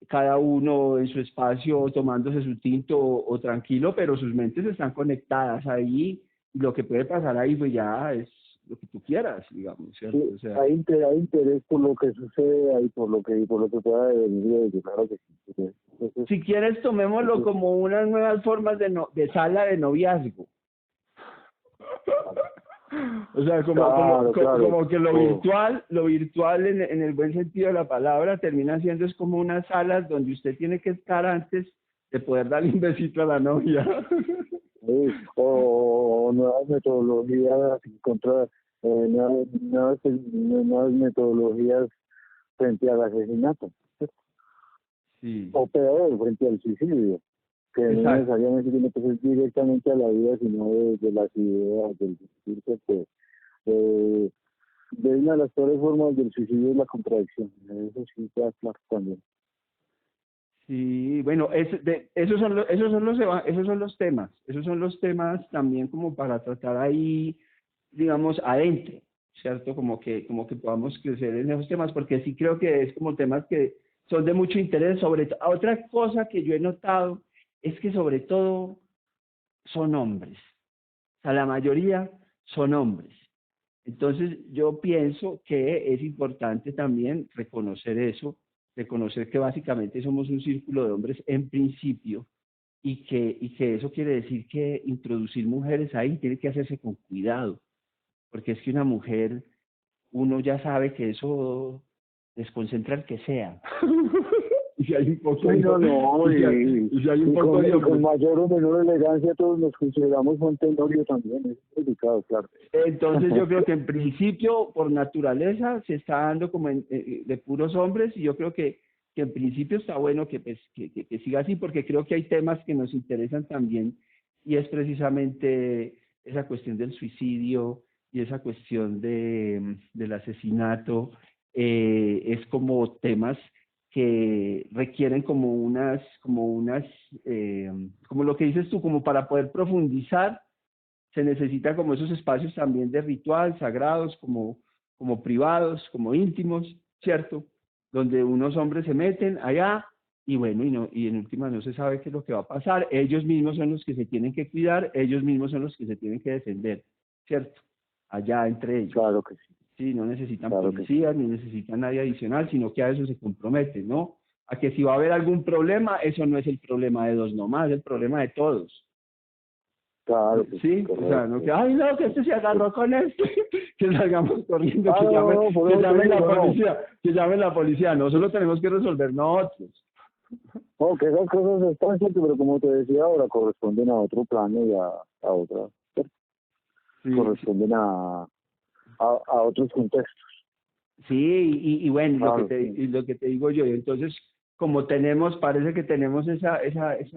Speaker 2: cada uno en su espacio tomándose su tinto o tranquilo, pero sus mentes están conectadas ahí, y lo que puede pasar ahí pues ya es lo que tú quieras, digamos, ¿cierto?
Speaker 1: Sí,
Speaker 2: O sea,
Speaker 1: hay interés por lo que sucede ahí, por lo que pueda devenir de ello, claro que sí. Entonces,
Speaker 2: si quieres tomémoslo
Speaker 1: entonces,
Speaker 2: como unas nuevas formas de sala de noviazgo. O sea,
Speaker 1: claro, claro.
Speaker 2: como que
Speaker 1: Oh,
Speaker 2: lo virtual en el buen sentido de la palabra termina siendo es como unas salas donde usted tiene que estar antes de poder darle un besito a la novia.
Speaker 1: sí, o nuevas metodologías contra nuevas metodologías frente al asesinato,
Speaker 2: Sí,
Speaker 1: o peor, frente al suicidio, que no
Speaker 2: exacto.
Speaker 1: necesariamente tiene que ser directamente a la vida, sino de las ideas, del discurso, que eh, de una de las peores formas del suicidio es la contradicción. Eso sí queda claro también.
Speaker 2: Sí, bueno, esos son los temas también como para tratar ahí, digamos, adentro, ¿cierto? Como que podamos crecer en esos temas, porque sí creo que es como temas que son de mucho interés, sobre todo. Otra cosa que yo he notado es que sobre todo son hombres, o sea, la mayoría son hombres. Entonces, yo pienso que es importante también reconocer eso, reconocer que básicamente somos un círculo de hombres en principio, y que eso quiere decir que introducir mujeres ahí tiene que hacerse con cuidado, porque es que una mujer, uno ya sabe que eso desconcentra al que sea. y si hay un poco
Speaker 1: Sí, no, no,
Speaker 2: y si hay un poco de
Speaker 1: con mayor o menor elegancia todos nos consideramos Juan Tenorio también, es delicado, claro.
Speaker 2: Entonces yo creo que en principio, por naturaleza, se está dando como de puros hombres, y yo creo que en principio está bueno que, pues, que siga así, porque creo que hay temas que nos interesan también, y es precisamente esa cuestión del suicidio y esa cuestión del asesinato. Es como temas que requieren como lo que dices tú, como para poder profundizar se necesita como esos espacios también de ritual, sagrados, como privados, como íntimos, ¿cierto? Donde unos hombres se meten allá y bueno, y en última no se sabe qué es lo que va a pasar. Ellos mismos son los que se tienen que cuidar, ellos mismos son los que se tienen que defender, ¿cierto? Allá entre ellos.
Speaker 1: Claro que sí.
Speaker 2: Sí, no necesitan
Speaker 1: Claro
Speaker 2: policías, ni necesitan nadie adicional, sino que a eso se comprometen, ¿no? A que si va a haber algún problema, eso no es el problema de dos nomás, es el problema de todos.
Speaker 1: Claro que
Speaker 2: Sí,
Speaker 1: correcto.
Speaker 2: o sea, no que, ay, no, que este se agarró con este, que salgamos corriendo, que llamen la policía, que llamen la policía, no, solo tenemos que resolver nosotros.
Speaker 1: No, que esas cosas están ciertas, pero como te decía ahora, corresponden a otro plano y a otra,
Speaker 2: Sí,
Speaker 1: corresponden a otros contextos.
Speaker 2: sí, y bueno,
Speaker 1: Claro,
Speaker 2: lo que te digo yo, entonces, como parece que tenemos esa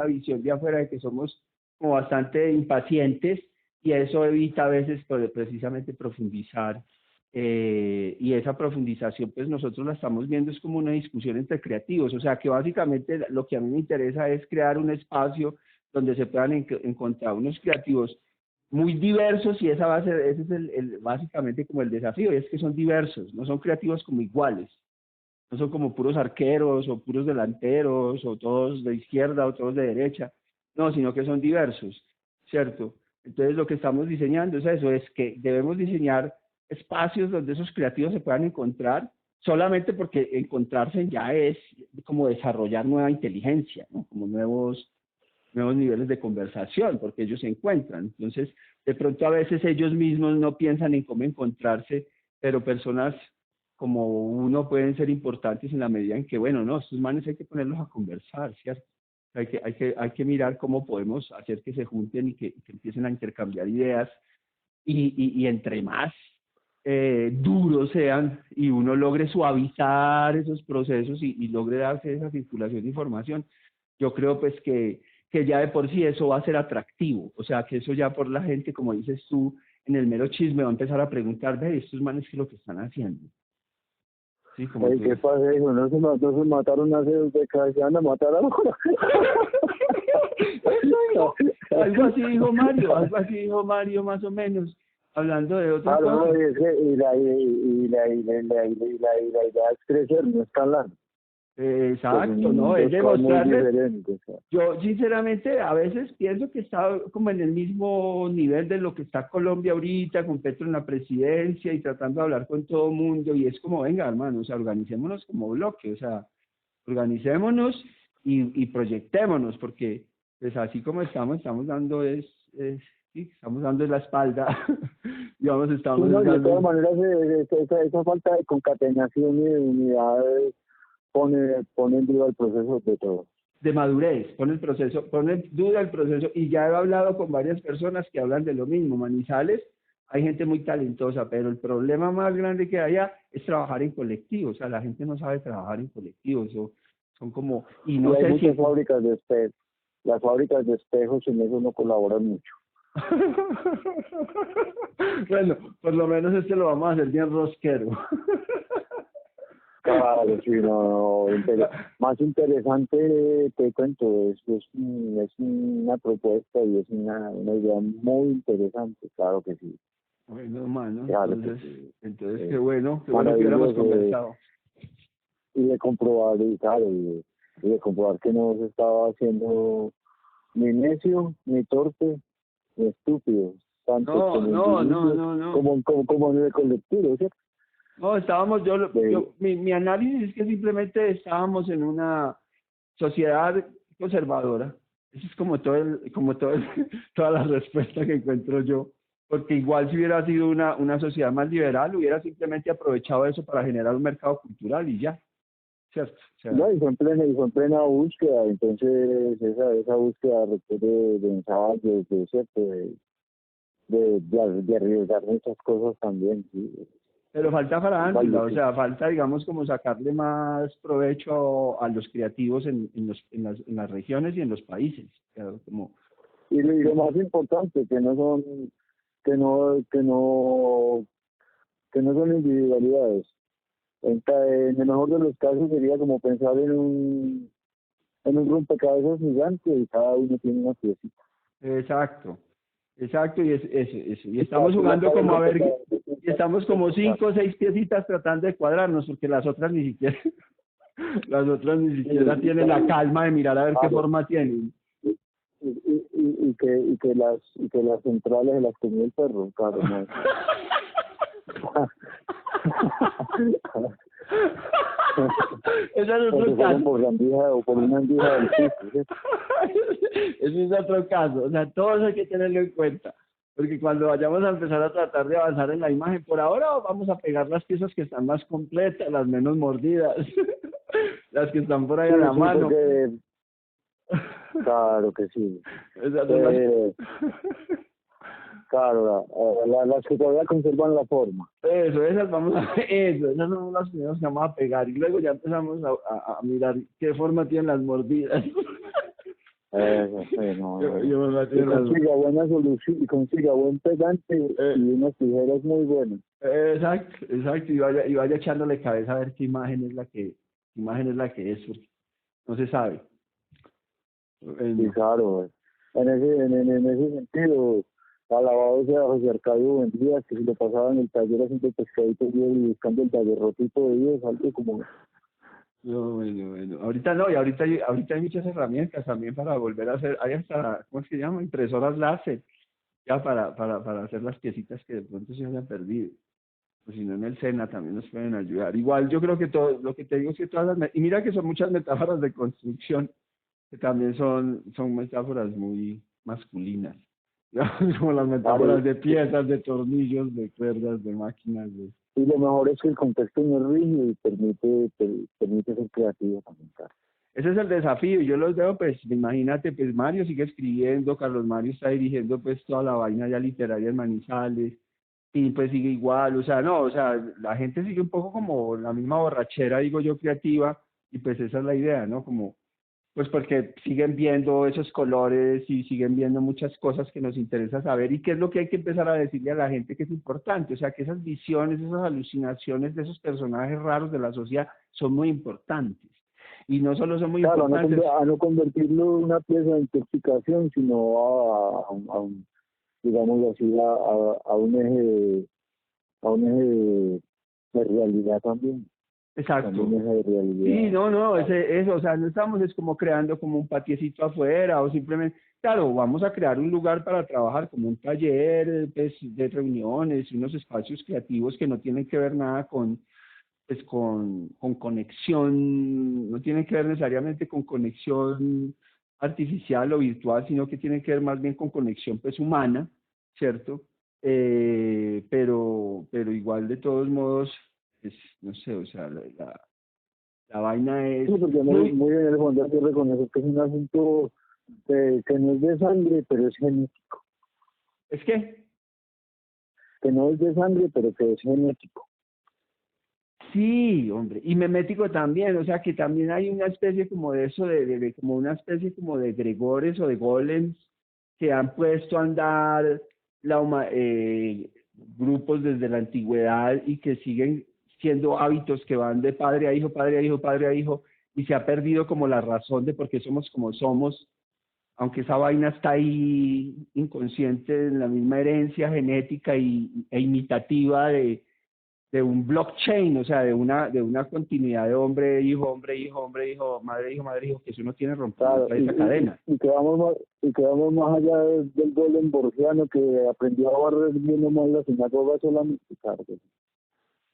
Speaker 2: visión de afuera de que somos como bastante impacientes, y eso evita a veces precisamente profundizar, y esa profundización pues nosotros la estamos viendo es como una discusión entre creativos, o sea que básicamente lo que a mí me interesa es crear un espacio donde se puedan encontrar unos creativos muy diversos, y ese es básicamente como el desafío, y es que son diversos, no son creativos como iguales, no son como puros arqueros o puros delanteros o todos de izquierda o todos de derecha, no, sino que son diversos, ¿cierto? Entonces lo que estamos diseñando es eso, es que debemos diseñar espacios donde esos creativos se puedan encontrar, solamente porque encontrarse ya es como desarrollar nueva inteligencia, ¿no? Como nuevos niveles de conversación, porque ellos se encuentran. Entonces, de pronto a veces ellos mismos no piensan en cómo encontrarse, pero personas como uno pueden ser importantes en la medida en que, bueno, no, estos manes hay que ponerlos a conversar, ¿cierto? Hay que mirar cómo podemos hacer que se junten y que empiecen a intercambiar ideas, y entre más duros sean y uno logre suavizar esos procesos y logre darse esa circulación de información, yo creo pues que ya de por sí eso va a ser atractivo, o sea que eso ya por la gente, como dices tú, en el mero chisme va a empezar a preguntar, ve, estos manes qué es lo que están haciendo. Sí, como
Speaker 1: ¿qué pasa eso? No se mataron hace 2 décadas, se van a matar ahora.
Speaker 2: Algo así dijo Mario más o menos, hablando de otra cosa.
Speaker 1: No, y la idea es crecer, no escalar.
Speaker 2: Exacto, ¿no? Es demostrarles. Yo sinceramente a veces pienso que está como en el mismo nivel de lo que está Colombia ahorita, con Petro en la presidencia y tratando de hablar con todo el mundo, y es como, venga, hermano, o sea, organicémonos como bloque, o sea, organicémonos y proyectémonos, porque pues así como estamos dando sí, estamos dando la espalda, digamos, estamos
Speaker 1: no,
Speaker 2: dando...
Speaker 1: de todas maneras, esa falta de concatenación y de unidad pone en duda el proceso de todo.
Speaker 2: De madurez, pone en duda el proceso, y ya he hablado con varias personas que hablan de lo mismo. Manizales, hay gente muy talentosa, pero el problema más grande que haya es trabajar en colectivo, o sea, la gente no sabe trabajar en colectivo, son como, y no sé
Speaker 1: hay muchas fábricas de espejos, las fábricas de espejos en eso no colaboran mucho.
Speaker 2: Bueno, por lo menos lo vamos a hacer bien rosquero.
Speaker 1: Claro, sí, más interesante, te cuento, es una propuesta y es una idea muy interesante, claro que sí.
Speaker 2: Bueno, hermano,
Speaker 1: claro
Speaker 2: entonces qué bueno que hubiéramos conversado.
Speaker 1: Y de comprobar, y de comprobar que no se estaba haciendo ni necio, ni torpe, ni estúpido, tanto como en el colectivo, ¿cierto?
Speaker 2: No, mi análisis es que simplemente estábamos en una sociedad conservadora. Eso es como toda la respuesta que encuentro yo. Porque igual si hubiera sido una sociedad más liberal, hubiera simplemente aprovechado eso para generar un mercado cultural y ya. ¿cierto? O sea,
Speaker 1: No, y fue en plena búsqueda, entonces esa búsqueda requiere de ensayos, de, ¿cierto? De arriesgar muchas cosas también, sí.
Speaker 2: pero falta farándula,
Speaker 1: Vale,
Speaker 2: o
Speaker 1: sí.
Speaker 2: sea, falta, digamos, como sacarle más provecho a los creativos en las regiones y en los países. O sea, como,
Speaker 1: Y lo más importante, que no son, que no son individualidades. En el mejor de los casos sería como pensar en un rompecabezas gigante y cada uno tiene una piecita.
Speaker 2: exacto, exacto, y eso. Y estamos
Speaker 1: Exacto,
Speaker 2: jugando como a ver,
Speaker 1: rompecabezas.
Speaker 2: y estamos como 5 o 6 piecitas tratando de cuadrarnos, porque las otras ni siquiera, las otras ni siquiera tienen la calma de mirar a ver qué
Speaker 1: Claro,
Speaker 2: forma tienen.
Speaker 1: y que las centrales se las comió el perro, claro, no.
Speaker 2: Ese es
Speaker 1: O se
Speaker 2: otro
Speaker 1: fueron
Speaker 2: caso.
Speaker 1: por la andija o por una andija del piso, ¿sí?
Speaker 2: Ese es otro caso. O sea, todo eso hay que tenerlo en cuenta. Porque cuando vayamos a empezar a tratar de avanzar en la imagen, por ahora vamos a pegar las piezas que están más completas, las menos mordidas, las que están por ahí
Speaker 1: Sí,
Speaker 2: a la
Speaker 1: sí,
Speaker 2: mano.
Speaker 1: porque, claro que sí.
Speaker 2: Esas son las...
Speaker 1: Claro, las que todavía conservan la forma.
Speaker 2: Eso, esas vamos a eso, esas son las primeras que vamos a pegar y luego ya empezamos a mirar qué forma tienen las mordidas.
Speaker 1: Eso, sí, no,
Speaker 2: Yo me voy a
Speaker 1: y
Speaker 2: tirar las...
Speaker 1: consiga buena solución, y consiga buen pegante y unas tijeras muy buenas.
Speaker 2: Exacto, exacto, y vaya echándole cabeza a ver qué imagen es la que, qué imagen es la que es, porque no se sabe.
Speaker 1: Sí,
Speaker 2: Bueno,
Speaker 1: claro, en ese sentido, alabado sea José Arcadio Buendía, que si lo pasaba en el taller haciendo pescaditos y buscando el taller de Dios, algo como,
Speaker 2: no, bueno. Ahorita no, y ahorita hay muchas herramientas también para volver a hacer, hay hasta, ¿cómo se llama? Impresoras láser, ya para hacer las piecitas que de pronto se hayan perdido. O si no, en el SENA también nos pueden ayudar. Igual yo creo que todo, lo que te digo es que todas y mira que son muchas metáforas de construcción, que también son metáforas muy masculinas. Como las
Speaker 1: claro,
Speaker 2: metáforas de piezas, de tornillos, de cuerdas, de máquinas.
Speaker 1: y lo mejor es que el contexto no es rígido y permite ser creativo también, claro.
Speaker 2: Ese es el desafío. Y yo los veo, pues, imagínate, pues Mario sigue escribiendo, Carlos Mario está dirigiendo pues toda la vaina ya literaria en Manizales, y pues sigue igual, o sea, no, o sea, la gente sigue un poco como la misma borrachera, digo yo, creativa, y pues esa es la idea, ¿no? Como pues porque siguen viendo esos colores y siguen viendo muchas cosas que nos interesa saber y qué es lo que hay que empezar a decirle a la gente que es importante. O sea, que esas visiones, esas alucinaciones de esos personajes raros de la sociedad son muy importantes. Y no solo son muy
Speaker 1: Claro,
Speaker 2: importantes.
Speaker 1: a no convertirlo en una pieza de intoxicación, sino digamos así, a un eje de realidad también. También
Speaker 2: Exacto.
Speaker 1: eje de
Speaker 2: Sí,
Speaker 1: realidad.
Speaker 2: no, eso, o sea, no estamos es como creando como un patiecito afuera o simplemente, claro, vamos a crear un lugar para trabajar como un taller pues, de reuniones, unos espacios creativos que no tienen que ver nada pues con conexión, no tiene que ver necesariamente con conexión artificial o virtual, sino que tiene que ver más bien con conexión pues humana, ¿cierto? Pero igual de todos modos, pues, no sé, o sea, la vaina es
Speaker 1: Sí, porque
Speaker 2: muy,
Speaker 1: muy en el fondo hay que reconocer que es un asunto que no es de sangre, pero es genético.
Speaker 2: es que
Speaker 1: Que no es de sangre, pero que es genético.
Speaker 2: sí, hombre, y memético también, o sea que también hay una especie como de eso, de como una especie como de gregores o de golems que han puesto a andar grupos desde la antigüedad y que siguen siendo hábitos que van de padre a hijo, padre a hijo, padre a hijo, y se ha perdido como la razón de por qué somos como somos, aunque esa vaina está ahí inconsciente en la misma herencia genética e imitativa de un blockchain, o sea, de una continuidad de hombre, hijo, hombre, hijo, hombre, hijo, madre, hijo, que si uno tiene rompido
Speaker 1: Claro,
Speaker 2: toda esa cadena.
Speaker 1: y quedamos más allá del golem borgiano que aprendió a barrer bien o mal la sinagoga solamente. Claro, que sí.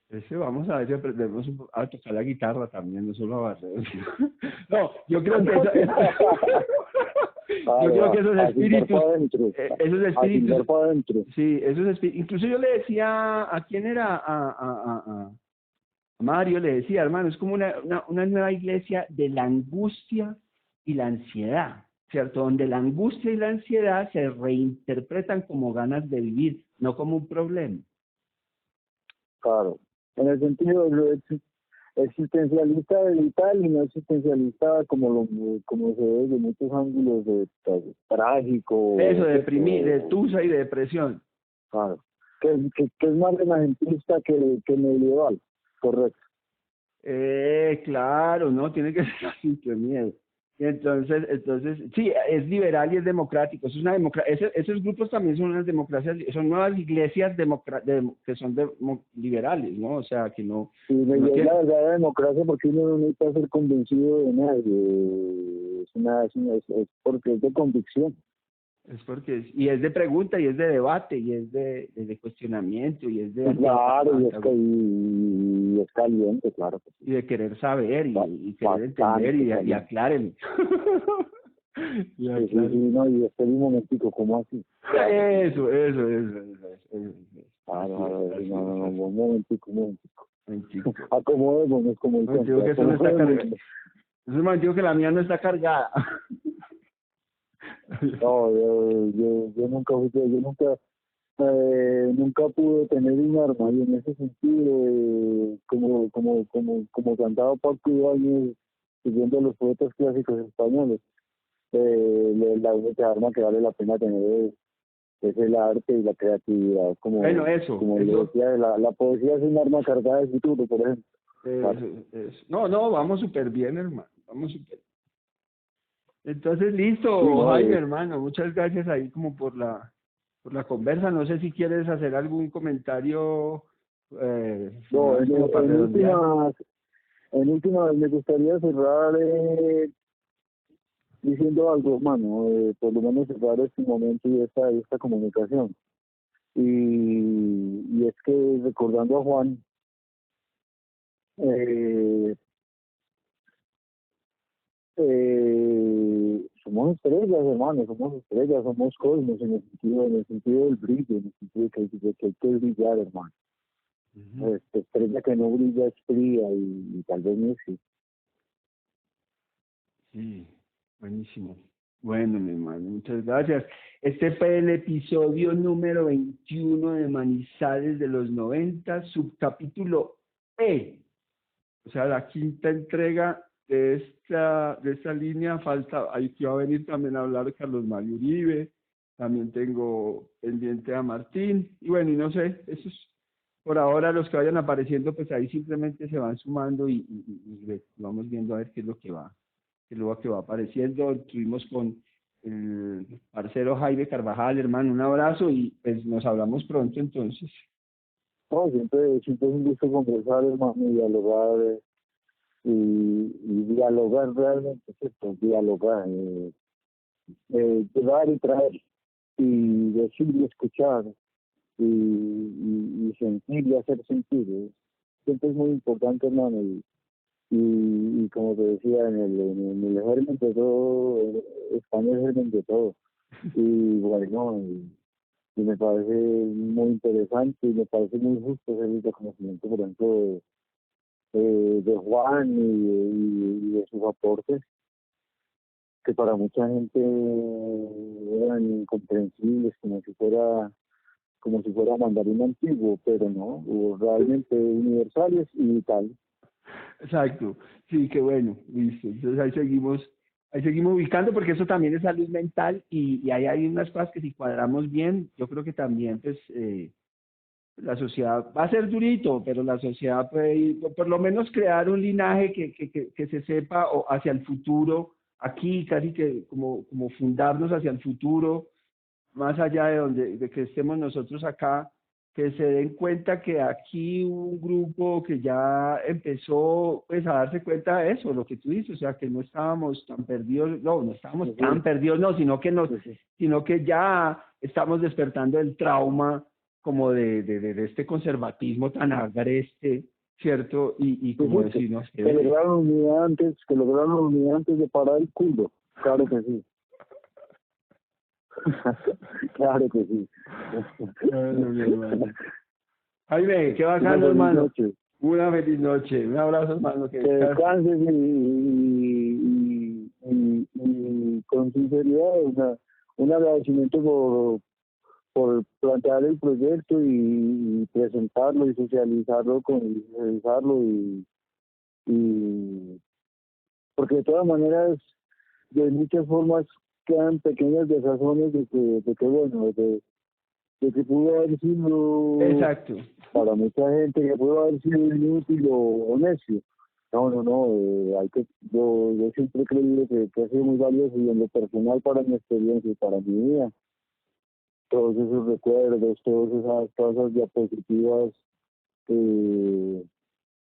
Speaker 2: Ese, vamos a ver si aprendemos a tocar la guitarra también, no solo a barrer. No, yo creo que yo creo que esos
Speaker 1: a silbar
Speaker 2: espíritus,
Speaker 1: para adentro.
Speaker 2: esos
Speaker 1: A silbar
Speaker 2: espíritus,
Speaker 1: para adentro.
Speaker 2: sí, esos espíritus, incluso yo le decía, ¿a quién era? Mario le decía, hermano, es como una nueva iglesia de la angustia y la ansiedad, ¿cierto? Donde la angustia y la ansiedad se reinterpretan como ganas de vivir, no como un problema.
Speaker 1: Claro. En el sentido de lo existencialista del tal y no existencialista como se ve de muchos ángulos de trágico.
Speaker 2: Eso, de deprimir, de tusa y de depresión.
Speaker 1: Claro. Que es más renacentista que medieval. Correcto.
Speaker 2: Claro, no, tiene que ser así, qué miedo. Entonces, sí, es liberal y es democrático. Es una esos grupos también son unas democracias, son nuevas iglesias que son liberales, ¿no? O sea, que no.
Speaker 1: Sí,
Speaker 2: Que no
Speaker 1: es
Speaker 2: tienen,
Speaker 1: la verdadera democracia porque uno no necesita ser convencido de nadie. Es porque es de convicción.
Speaker 2: es porque y es de pregunta y es de debate y es de cuestionamiento y es de
Speaker 1: Claro, y es caliente, claro. Que sí.
Speaker 2: y de querer saber y querer
Speaker 1: Bastante
Speaker 2: entender y
Speaker 1: caliente.
Speaker 2: aclárenme.
Speaker 1: Sí, no, y espera un momentico, ¿cómo así?
Speaker 2: Eso.
Speaker 1: Claro,
Speaker 2: Así
Speaker 1: no,
Speaker 2: es.
Speaker 1: un momentico.
Speaker 2: Momentico.
Speaker 1: Acomodémonos como el cuento.
Speaker 2: Digo que eso no está cargado. Eso es un momentico que la mía no está cargada.
Speaker 1: No, nunca pude tener un arma y en ese sentido, como cantaba Paco Ibáñez, siguiendo los poetas clásicos españoles, la única arma que vale la pena tener es el arte y la creatividad. Como le decía, la poesía es un arma cargada de futuro, por ejemplo.
Speaker 2: No, vamos súper bien, hermano. Vamos súper. Entonces, listo,
Speaker 1: Sí, no,
Speaker 2: Jaime, hermano. Muchas gracias ahí como por la conversa. No sé si quieres hacer algún comentario
Speaker 1: no,
Speaker 2: final como para redondear.
Speaker 1: en últimas me gustaría cerrar diciendo algo, hermano, por lo menos cerrar este momento y esta comunicación. Y es que recordando a Juan, somos estrellas, hermano, somos cosmos en el sentido del brillo, en el sentido de que hay que brillar, hermano. Estrella que no brilla es fría y tal vez no existe.
Speaker 2: Sí, buenísimo. Bueno, mi hermano, muchas gracias. Este fue el episodio número 21 de Manizales de los 90, subcapítulo E. O sea, la quinta entrega de esta línea. Falta, ahí que va a venir también a hablar Carlos Mario Uribe. También tengo pendiente a Martín. Y bueno, y no sé, esos por ahora los que vayan apareciendo, pues ahí simplemente se van sumando y vamos viendo a ver qué es lo que va apareciendo. Estuvimos con el parcero Jaime Carvajal, hermano, un abrazo y pues nos hablamos pronto entonces.
Speaker 1: No, siempre es un gusto conversar, hermano, y dialogar, y dialogar realmente, ¿cierto? Dialogar, llevar y traer, y decir y escuchar, y sentir y hacer sentir. Siempre es muy importante, hermano, y como te decía, en el germen de todo, España es el germen de todo. Y bueno, y me parece muy interesante y me parece muy justo hacer el reconocimiento, por ejemplo, de Juan y de sus aportes, que para mucha gente eran incomprensibles, como si fuera mandarín antiguo, pero no, realmente universales y vitales.
Speaker 2: Exacto, sí, qué bueno, listo. Entonces ahí seguimos ubicando porque eso también es salud mental y ahí hay unas cosas que si cuadramos bien, yo creo que también pues la sociedad va a ser durito, pero la sociedad puede ir, por lo menos crear un linaje que se sepa o hacia el futuro, aquí casi que como fundarnos hacia el futuro, más allá de que estemos nosotros acá, que se den cuenta que aquí hubo un grupo que ya empezó pues a darse cuenta de eso, lo que tú dices, o sea que no estábamos tan perdidos, no estábamos
Speaker 1: Sí,
Speaker 2: tan perdidos, no, sino que ya estamos despertando el trauma como de este conservatismo tan agreste, ¿cierto? Y como decirnos
Speaker 1: que lograron unidad antes de parar el culo, claro que sí. Claro que sí.
Speaker 2: Jaime, qué bacano, hermano. Una feliz noche. Un abrazo, hermano.
Speaker 1: Que descanses y con sinceridad, un agradecimiento por plantear el proyecto y presentarlo y socializarlo y porque de todas maneras, de muchas formas quedan pequeñas desazones de que bueno, de que pudo haber sido
Speaker 2: Exacto.
Speaker 1: para mucha gente, que pudo haber sido inútil o necio. No, hay que, yo siempre he creído que ha sido muy valioso y en lo personal para mi experiencia y para mi vida, todos esos recuerdos, todas esas diapositivas que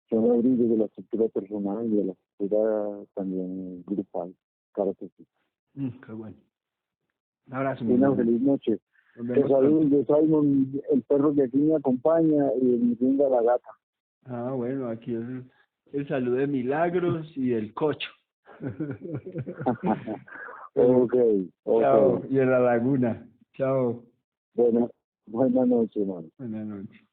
Speaker 1: son abrigos de la estructura personal y de la estructura también grupal. Claro que sí.
Speaker 2: Qué bueno. Un abrazo.
Speaker 1: Una feliz noche. Te saludo de Simon, el perro que aquí me acompaña, y mi linda la gata.
Speaker 2: Ah, bueno, aquí es el saludo de Milagros y el Cocho.
Speaker 1: Okay.
Speaker 2: Chao, y en la laguna. Chao.
Speaker 1: Buenas noches, hermano.
Speaker 2: Buenas noches.